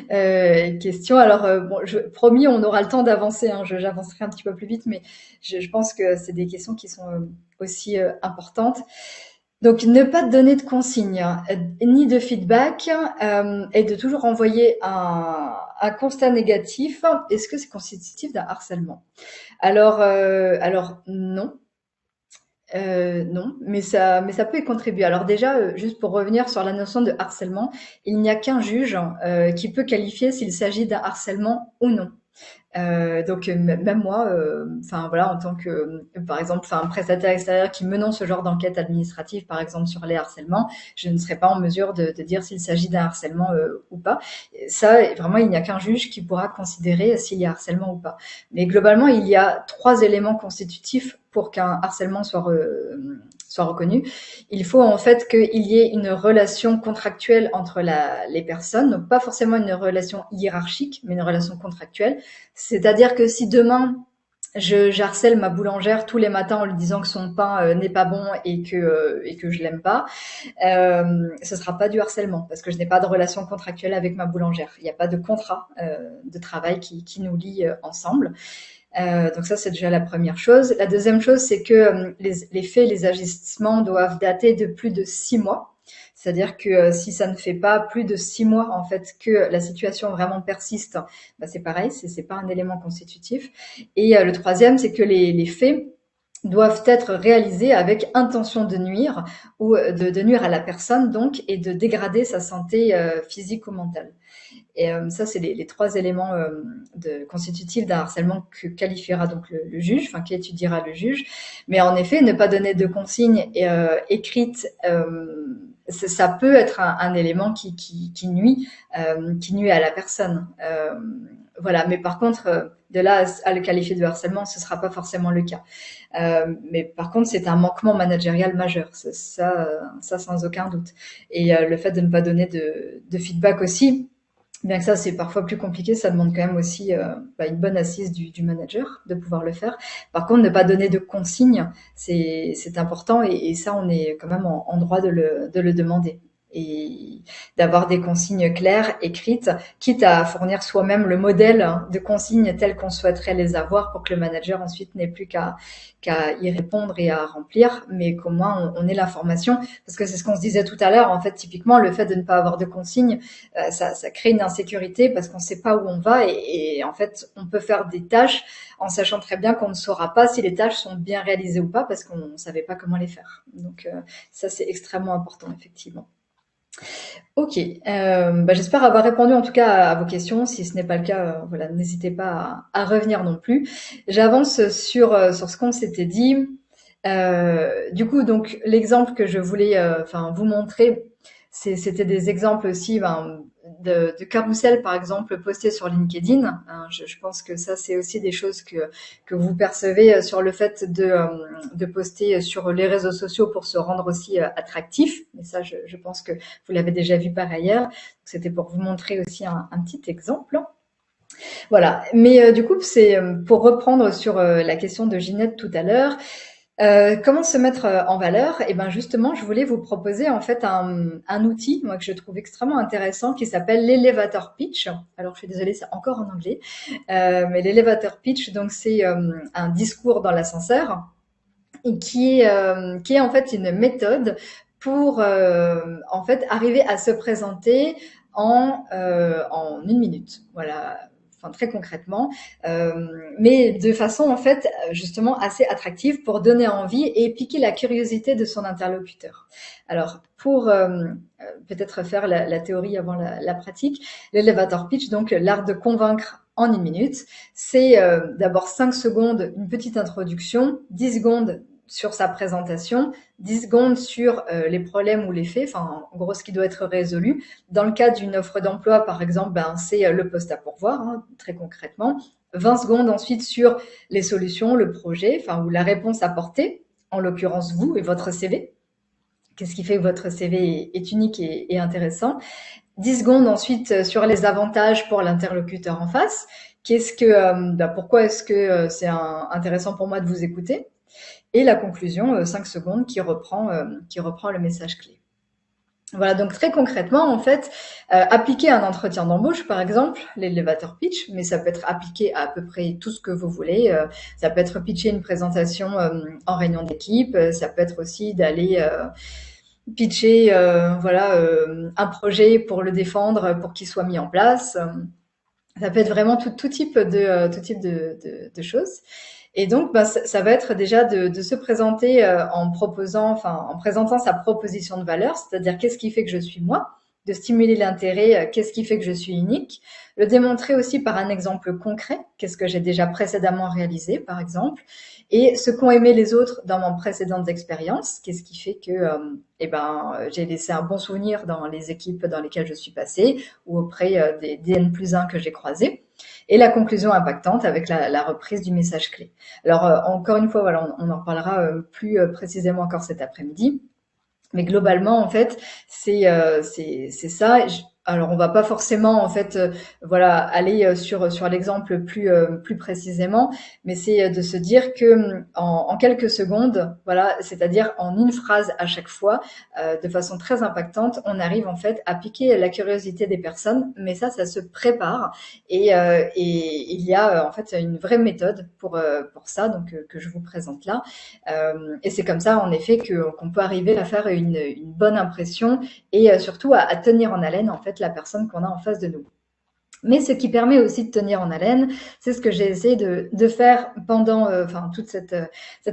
A: question. Alors bon, promis, on aura le temps d'avancer. Hein, j'avancerai un petit peu plus vite, mais je pense que c'est des questions qui sont aussi importantes. Donc, ne pas donner de consignes ni de feedback et de toujours envoyer un constat négatif. Est-ce que c'est constitutif d'un harcèlement? Alors non. Non, mais ça peut y contribuer. Alors déjà, juste pour revenir sur la notion de harcèlement, il n'y a qu'un juge qui peut qualifier s'il s'agit d'un harcèlement ou non. Donc même moi, enfin voilà, en tant que, par exemple, enfin un prestataire extérieur qui menant ce genre d'enquête administrative, par exemple sur les harcèlements, je ne serai pas en mesure de dire s'il s'agit d'un harcèlement ou pas. Et ça, vraiment, il n'y a qu'un juge qui pourra considérer s'il y a harcèlement ou pas. Mais globalement, il y a 3 éléments constitutifs pour qu'un harcèlement soit reconnu. Il faut en fait qu'il y ait une relation contractuelle entre les personnes, donc pas forcément une relation hiérarchique, mais une relation contractuelle. C'est-à-dire que si demain j'harcèle ma boulangère tous les matins en lui disant que son pain n'est pas bon et que je l'aime pas, ce sera pas du harcèlement parce que je n'ai pas de relation contractuelle avec ma boulangère. Il n'y a pas de contrat de travail qui nous lie ensemble. Donc ça, c'est déjà la première chose. La deuxième chose, c'est que les faits, les agissements doivent dater de plus de 6 mois. C'est-à-dire que si ça ne fait pas plus de 6 mois en fait que la situation vraiment persiste, bah, c'est pareil, c'est pas un élément constitutif. Et le troisième, c'est que les faits doivent être réalisés avec intention de nuire ou de nuire à la personne donc et de dégrader sa santé physique ou mentale. Et ça, c'est les 3 éléments constitutifs d'un harcèlement que qualifiera donc le juge, enfin qu'étudiera le juge. Mais en effet, ne pas donner de consignes écrites, ça peut être un élément qui nuit à la personne. Voilà. Mais par contre, de là à le qualifier de harcèlement, ce sera pas forcément le cas. Mais par contre, c'est un manquement managérial majeur, ça sans aucun doute. Et le fait de ne pas donner de feedback aussi. Bien que ça, c'est parfois plus compliqué, ça demande quand même aussi bah, une bonne assise du manager de pouvoir le faire. Par contre, ne pas donner de consignes, c'est important et ça, on est quand même en droit de le demander. et d'avoir des consignes claires, écrites, quitte à fournir soi-même le modèle de consignes telles qu'on souhaiterait les avoir pour que le manager ensuite n'ait plus qu'à y répondre et à remplir, mais qu'au moins on ait l'information. Parce que c'est ce qu'on se disait tout à l'heure, en fait, typiquement, le fait de ne pas avoir de consignes, ça crée une insécurité parce qu'on ne sait pas où on va et en fait, on peut faire des tâches en sachant très bien qu'on ne saura pas si les tâches sont bien réalisées ou pas parce qu'on ne savait pas comment les faire. Donc ça, c'est extrêmement important, effectivement. Ok, j'espère avoir répondu en tout cas à vos questions. Si ce n'est pas le cas, voilà, n'hésitez pas à revenir non plus. J'avance sur ce qu'on s'était dit. Du coup, donc l'exemple que je voulais, vous montrer, c'était des exemples aussi de carrousel, par exemple, postés sur LinkedIn. Hein. Je pense que ça, c'est aussi des choses que vous percevez sur le fait de poster sur les réseaux sociaux pour se rendre aussi attractif. Mais ça, je pense que vous l'avez déjà vu par ailleurs. C'était pour vous montrer aussi un petit exemple. Voilà. Mais du coup, c'est pour reprendre sur la question de Ginette tout à l'heure. Comment se mettre en valeur? Et ben justement, je voulais vous proposer en fait un outil, moi que je trouve extrêmement intéressant, qui s'appelle l'elevator pitch. Alors je suis désolée, c'est encore en anglais, mais l'elevator pitch, donc c'est un discours dans l'ascenseur et qui est en fait une méthode pour en fait arriver à se présenter en 1 minute. Voilà. Enfin, très concrètement, mais de façon en fait justement assez attractive pour donner envie et piquer la curiosité de son interlocuteur. Alors pour peut-être faire la théorie avant la pratique, l'elevator pitch, donc l'art de convaincre en 1 minute, c'est d'abord 5 secondes, une petite introduction, 10 secondes sur sa présentation, 10 secondes sur les problèmes ou les faits, enfin en gros ce qui doit être résolu. Dans le cas d'une offre d'emploi par exemple, c'est le poste à pourvoir, hein, très concrètement. 20 secondes ensuite sur les solutions, le projet, ou la réponse apportée, en l'occurrence vous et votre CV. Qu'est-ce qui fait que votre CV est unique et intéressant. 10 secondes ensuite sur les avantages pour l'interlocuteur en face. Pourquoi est-ce que c'est intéressant pour moi de vous écouter? Et la conclusion, 5 secondes, qui reprend le message clé. Voilà, donc très concrètement, en fait, appliquer un entretien d'embauche, par exemple, l'elevator pitch, mais ça peut être appliqué à peu près tout ce que vous voulez. Ça peut être pitcher une présentation en réunion d'équipe, ça peut être aussi d'aller pitcher un projet pour le défendre, pour qu'il soit mis en place. Ça peut être vraiment tout type de choses. Et donc, ça va être déjà de se présenter en présentant sa proposition de valeur, c'est-à-dire qu'est-ce qui fait que je suis moi, de stimuler l'intérêt, qu'est-ce qui fait que je suis unique, le démontrer aussi par un exemple concret, qu'est-ce que j'ai déjà précédemment réalisé, par exemple, et ce qu'ont aimé les autres dans mon précédentes expériences, qu'est-ce qui fait que j'ai laissé un bon souvenir dans les équipes dans lesquelles je suis passée ou auprès des N+1 que j'ai croisés. Et la conclusion impactante avec la reprise du message clé. Alors, encore une fois, voilà, on en reparlera plus précisément encore cet après-midi. Mais globalement, en fait, c'est ça. Alors, on va pas forcément, en fait, aller sur l'exemple plus précisément, mais c'est de se dire que en quelques secondes, voilà, c'est-à-dire en une phrase à chaque fois, de façon très impactante, on arrive en fait à piquer la curiosité des personnes. Mais ça se prépare et il y a en fait une vraie méthode pour ça, donc que je vous présente là. Et c'est comme ça, en effet, qu'on peut arriver à faire une bonne impression et surtout à tenir en haleine en fait la personne qu'on a en face de nous. Mais ce qui permet aussi de tenir en haleine, c'est ce que j'ai essayé de faire pendant toute cette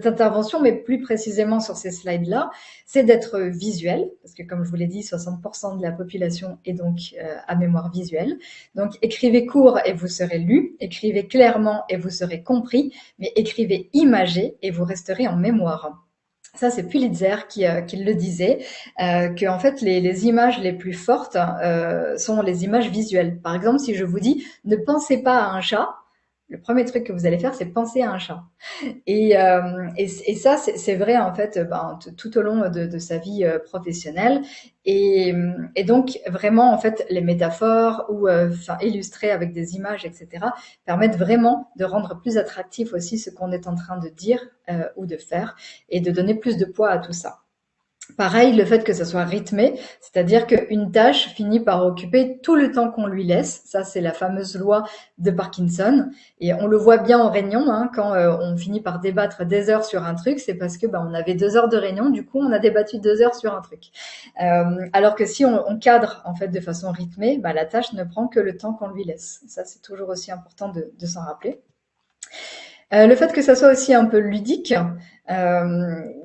A: intervention, mais plus précisément sur ces slides-là, c'est d'être visuel, parce que comme je vous l'ai dit, 60% de la population est donc à mémoire visuelle. Donc écrivez court et vous serez lu, écrivez clairement et vous serez compris, mais écrivez imagé et vous resterez en mémoire. Ça, c'est Pulitzer qui le disait, que en fait les images les plus fortes sont les images visuelles. Par exemple, si je vous dis ne pensez pas à un chat, le premier truc que vous allez faire, c'est penser à un chat. Et ça, c'est vrai en fait tout au long de sa vie professionnelle. Et donc vraiment en fait les métaphores ou illustrer avec des images, etc., permettent vraiment de rendre plus attractif aussi ce qu'on est en train de dire ou de faire et de donner plus de poids à tout ça. Pareil, le fait que ça soit rythmé, c'est-à-dire qu'une tâche finit par occuper tout le temps qu'on lui laisse. Ça, c'est la fameuse loi de Parkinson. Et on le voit bien en réunion, hein, quand on finit par débattre des heures sur un truc, c'est parce que on avait 2 heures de réunion, du coup, on a débattu 2 heures sur un truc. Alors que si on cadre en fait de façon rythmée, la tâche ne prend que le temps qu'on lui laisse. Ça, c'est toujours aussi important de s'en rappeler. Le fait que ça soit aussi un peu ludique,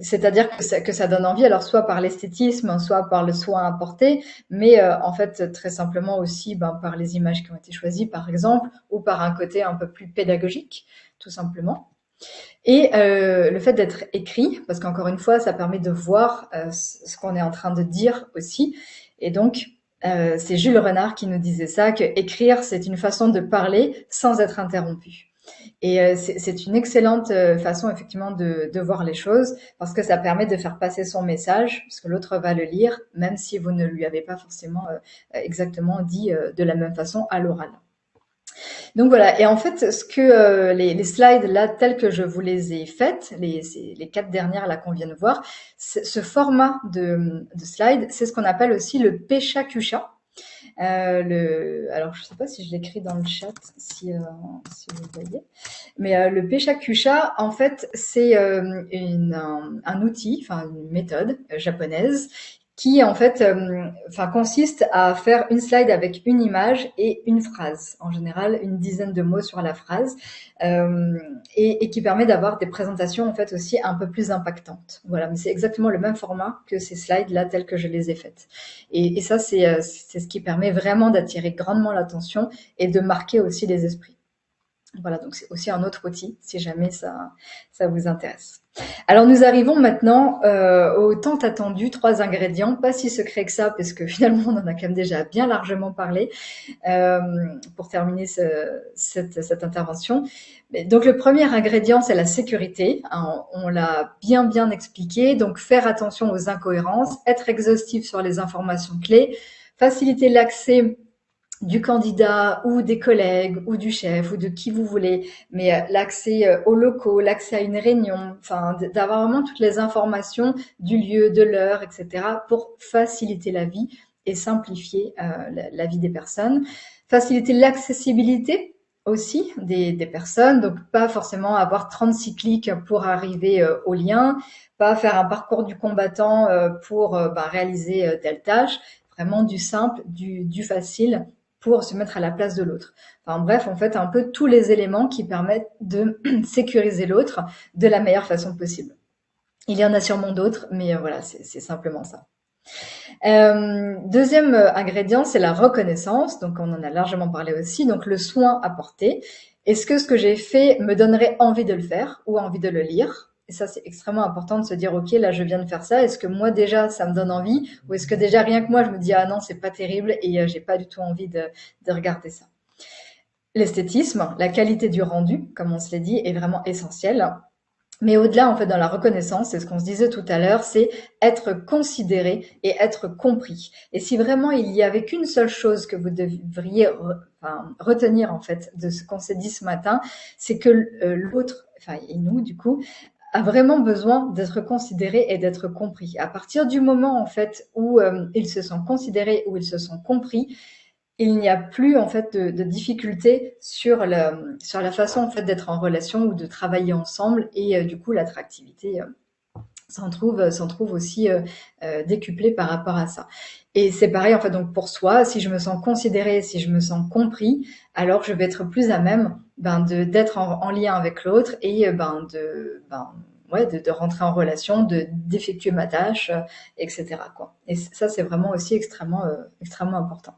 A: c'est-à-dire que ça donne envie, alors soit par l'esthétisme, soit par le soin apporté, mais en fait très simplement aussi par les images qui ont été choisies par exemple, ou par un côté un peu plus pédagogique, tout simplement. Et le fait d'être écrit, parce qu'encore une fois, ça permet de voir ce qu'on est en train de dire aussi. Et donc, c'est Jules Renard qui nous disait ça, que écrire, c'est une façon de parler sans être interrompu. Et c'est une excellente façon effectivement de voir les choses parce que ça permet de faire passer son message, parce que l'autre va le lire, même si vous ne lui avez pas forcément exactement dit de la même façon à l'oral. Donc voilà, et en fait, ce que les slides là, tels que je vous les ai faites, les 4 dernières là qu'on vient de voir, ce format de slide, c'est ce qu'on appelle aussi le Pechakucha. Alors je sais pas si je l'écris dans le chat, si vous voyez, mais le Pechakucha, en fait, c'est un outil, enfin une méthode japonaise qui en fait consiste à faire une slide avec une image et une phrase, en général une dizaine de mots sur la phrase, et qui permet d'avoir des présentations en fait aussi un peu plus impactantes. Voilà, mais c'est exactement le même format que ces slides là telles que je les ai faites. Et ça c'est ce qui permet vraiment d'attirer grandement l'attention et de marquer aussi les esprits. Voilà, donc c'est aussi un autre outil si jamais ça vous intéresse. Alors nous arrivons maintenant au tant attendu 3 ingrédients, pas si secret que ça parce que finalement on en a quand même déjà bien largement parlé pour terminer cette intervention. Donc le premier ingrédient c'est la sécurité, hein, on l'a bien expliqué, donc faire attention aux incohérences, être exhaustif sur les informations clés, faciliter l'accès du candidat ou des collègues ou du chef ou de qui vous voulez, mais l'accès aux locaux, l'accès à une réunion, enfin d'avoir vraiment toutes les informations du lieu, de l'heure, etc. pour faciliter la vie et simplifier la vie des personnes. Faciliter l'accessibilité aussi des personnes, donc pas forcément avoir 36 clics pour arriver au lien, pas faire un parcours du combattant pour réaliser telle tâche, vraiment du simple, du facile pour se mettre à la place de l'autre. Enfin bref, en fait, un peu tous les éléments qui permettent de sécuriser l'autre de la meilleure façon possible. Il y en a sûrement d'autres, mais voilà, c'est simplement ça. Deuxième ingrédient, c'est la reconnaissance. Donc, on en a largement parlé aussi. Donc, le soin apporté. Est-ce que ce que j'ai fait me donnerait envie de le faire ou envie de le lire? Et ça, c'est extrêmement important de se dire, OK, là, je viens de faire ça. Est-ce que moi, déjà, ça me donne envie? Ou est-ce que déjà, rien que moi, je me dis, ah non, c'est pas terrible et j'ai pas du tout envie de regarder ça. L'esthétisme, la qualité du rendu, comme on se l'est dit, est vraiment essentielle. Mais au-delà, en fait, dans la reconnaissance, c'est ce qu'on se disait tout à l'heure, c'est être considéré et être compris. Et si vraiment il y avait qu'une seule chose que vous devriez retenir, en fait, de ce qu'on s'est dit ce matin, c'est que l'autre, enfin, et nous, du coup, a vraiment besoin d'être considéré et d'être compris. À partir du moment, en fait, où ils se sont considérés, où ils se sont compris, il n'y a plus en fait de difficulté sur la façon en fait d'être en relation ou de travailler ensemble et du coup l'attractivité s'en trouve aussi décuplée par rapport à ça. Et c'est pareil en fait donc pour soi, si je me sens considérée, si je me sens compris, alors je vais être plus à même d'être en lien avec l'autre et de rentrer en relation, d'effectuer ma tâche, etc. quoi. Et ça c'est vraiment aussi extrêmement important.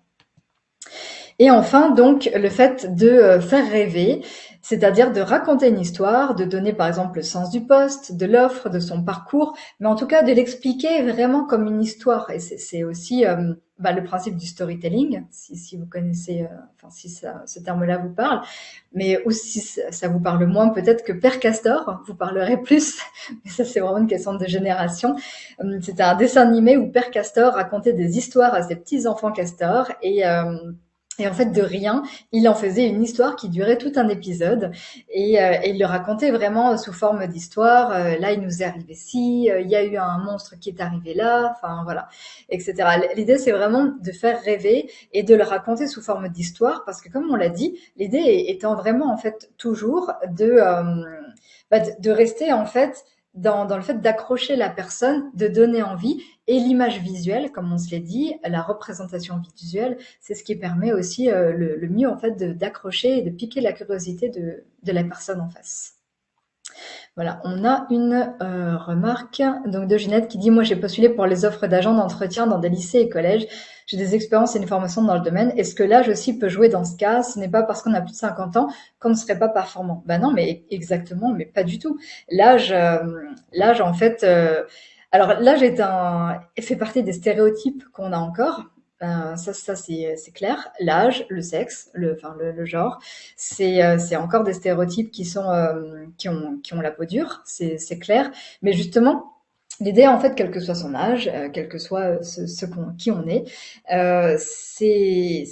A: Et enfin, donc, le fait de faire rêver, c'est-à-dire de raconter une histoire, de donner par exemple le sens du poste, de l'offre, de son parcours, mais en tout cas de l'expliquer vraiment comme une histoire. Et c'est aussi le principe du storytelling, si vous connaissez, si ce terme-là vous parle, mais aussi ça vous parle moins peut-être que Père Castor, vous parlerez plus, mais ça c'est vraiment une question de génération. C'était un dessin animé où Père Castor racontait des histoires à ses petits-enfants castors Et en fait, de rien, il en faisait une histoire qui durait tout un épisode et il le racontait vraiment sous forme d'histoire. Là, il nous est arrivé ci, il y a eu un monstre qui est arrivé là, enfin voilà, etc. L'idée, c'est vraiment de faire rêver et de le raconter sous forme d'histoire parce que, comme on l'a dit, l'idée étant vraiment en fait toujours de rester en fait dans le fait d'accrocher la personne, de donner envie et l'image visuelle, comme on se l'est dit, la représentation visuelle, c'est ce qui permet aussi le mieux en fait d'accrocher et de piquer la curiosité de la personne en face. Voilà, on a une remarque donc de Ginette qui dit: moi j'ai postulé pour les offres d'agents d'entretien dans des lycées et collèges. J'ai des expériences et une formation dans le domaine. Est-ce que l'âge aussi peut jouer dans ce cas? Ce n'est pas parce qu'on a plus de 50 ans qu'on ne serait pas performant. Ben non, mais exactement, mais pas du tout. L'âge, l'âge en fait, alors l'âge fait partie des stéréotypes qu'on a encore. Ça c'est clair. L'âge, le sexe, le genre, c'est encore des stéréotypes qui ont la peau dure, c'est clair. Mais justement, l'idée en fait, quel que soit son âge, quel que soit qui on est, c'est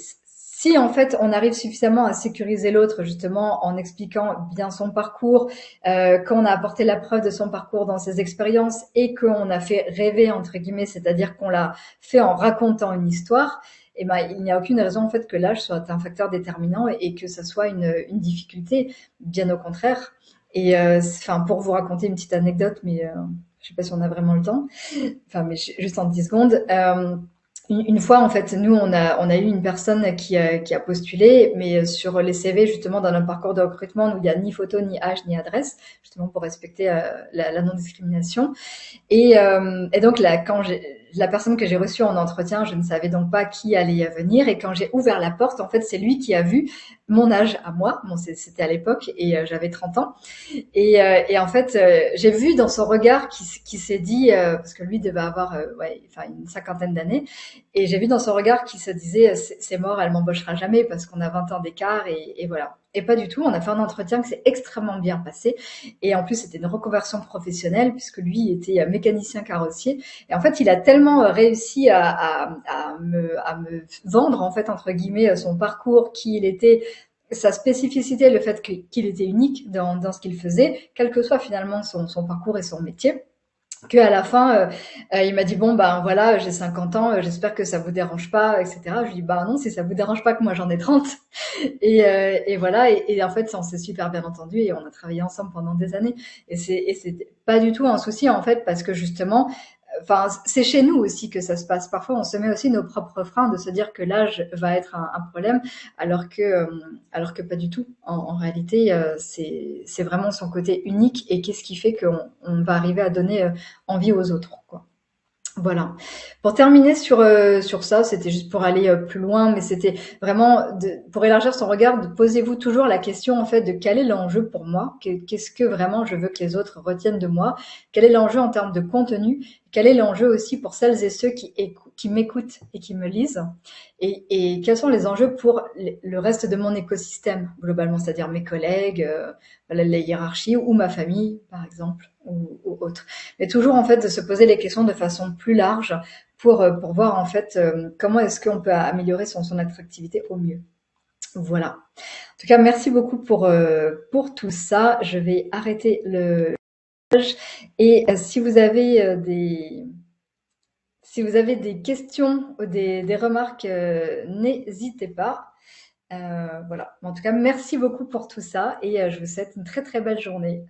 A: si en fait on arrive suffisamment à sécuriser l'autre justement en expliquant bien son parcours, qu'on a apporté la preuve de son parcours dans ses expériences et qu'on a fait rêver entre guillemets, c'est-à-dire qu'on l'a fait en racontant une histoire, eh ben, il n'y a aucune raison en fait que l'âge soit un facteur déterminant et que ça soit une difficulté, bien au contraire. Et enfin, pour vous raconter une petite anecdote, mais je sais pas si on a vraiment le temps. Enfin, mais juste en 10 secondes. Une fois, en fait, nous, on a eu une personne qui a postulé, mais sur les CV, justement, dans un parcours de recrutement où il n'y a ni photo, ni âge, ni adresse, justement pour respecter la non-discrimination. Et donc là, la personne que j'ai reçue en entretien, je ne savais donc pas qui allait venir. Et quand j'ai ouvert la porte, en fait, c'est lui qui a vu mon âge à moi. Bon, c'était à l'époque et j'avais 30 ans. Et en fait, j'ai vu dans son regard qui s'est dit, parce que lui devait avoir ouais, enfin une cinquantaine d'années, et j'ai vu dans son regard qu'il se disait, c'est mort, elle m'embauchera jamais parce qu'on a 20 ans d'écart et voilà. Et pas du tout, on a fait un entretien qui s'est extrêmement bien passé. Et en plus, c'était une reconversion professionnelle puisque lui était mécanicien carrossier. Et en fait, il a tellement réussi à me vendre, en fait, entre guillemets, son parcours, qui il était, sa spécificité, le fait qu'il était unique dans ce qu'il faisait, quel que soit finalement son parcours et son métier, qu'à la fin, il m'a dit bon ben voilà, j'ai 50 ans, j'espère que ça vous dérange pas, etc. Je lui dis bah non, si ça vous dérange pas que moi j'en ai 30. Et voilà, et en fait on s'est super bien entendu et on a travaillé ensemble pendant des années. Et c'est pas du tout un souci en fait parce que justement, enfin c'est chez nous aussi que ça se passe. Parfois on se met aussi nos propres freins de se dire que l'âge va être un problème alors que pas du tout. En réalité, c'est vraiment son côté unique et qu'est-ce qui fait qu'on va arriver à donner envie aux autres, quoi. Voilà. Pour terminer sur ça, c'était juste pour aller plus loin, mais c'était vraiment pour élargir son regard, posez-vous toujours la question en fait de quel est l'enjeu pour moi, qu'est-ce que vraiment je veux que les autres retiennent de moi, quel est l'enjeu en termes de contenu, quel est l'enjeu aussi pour celles et ceux qui m'écoutent et qui me lisent, et quels sont les enjeux pour le reste de mon écosystème globalement, c'est-à-dire mes collègues, la hiérarchie ou ma famille par exemple ou autre. Mais toujours en fait de se poser les questions de façon plus large pour voir en fait comment est-ce qu'on peut améliorer son attractivité au mieux. Voilà. En tout cas, merci beaucoup pour tout ça. Je vais arrêter le et si vous avez des questions ou des remarques, n'hésitez pas. Voilà. En tout cas, merci beaucoup pour tout ça et je vous souhaite une très très belle journée.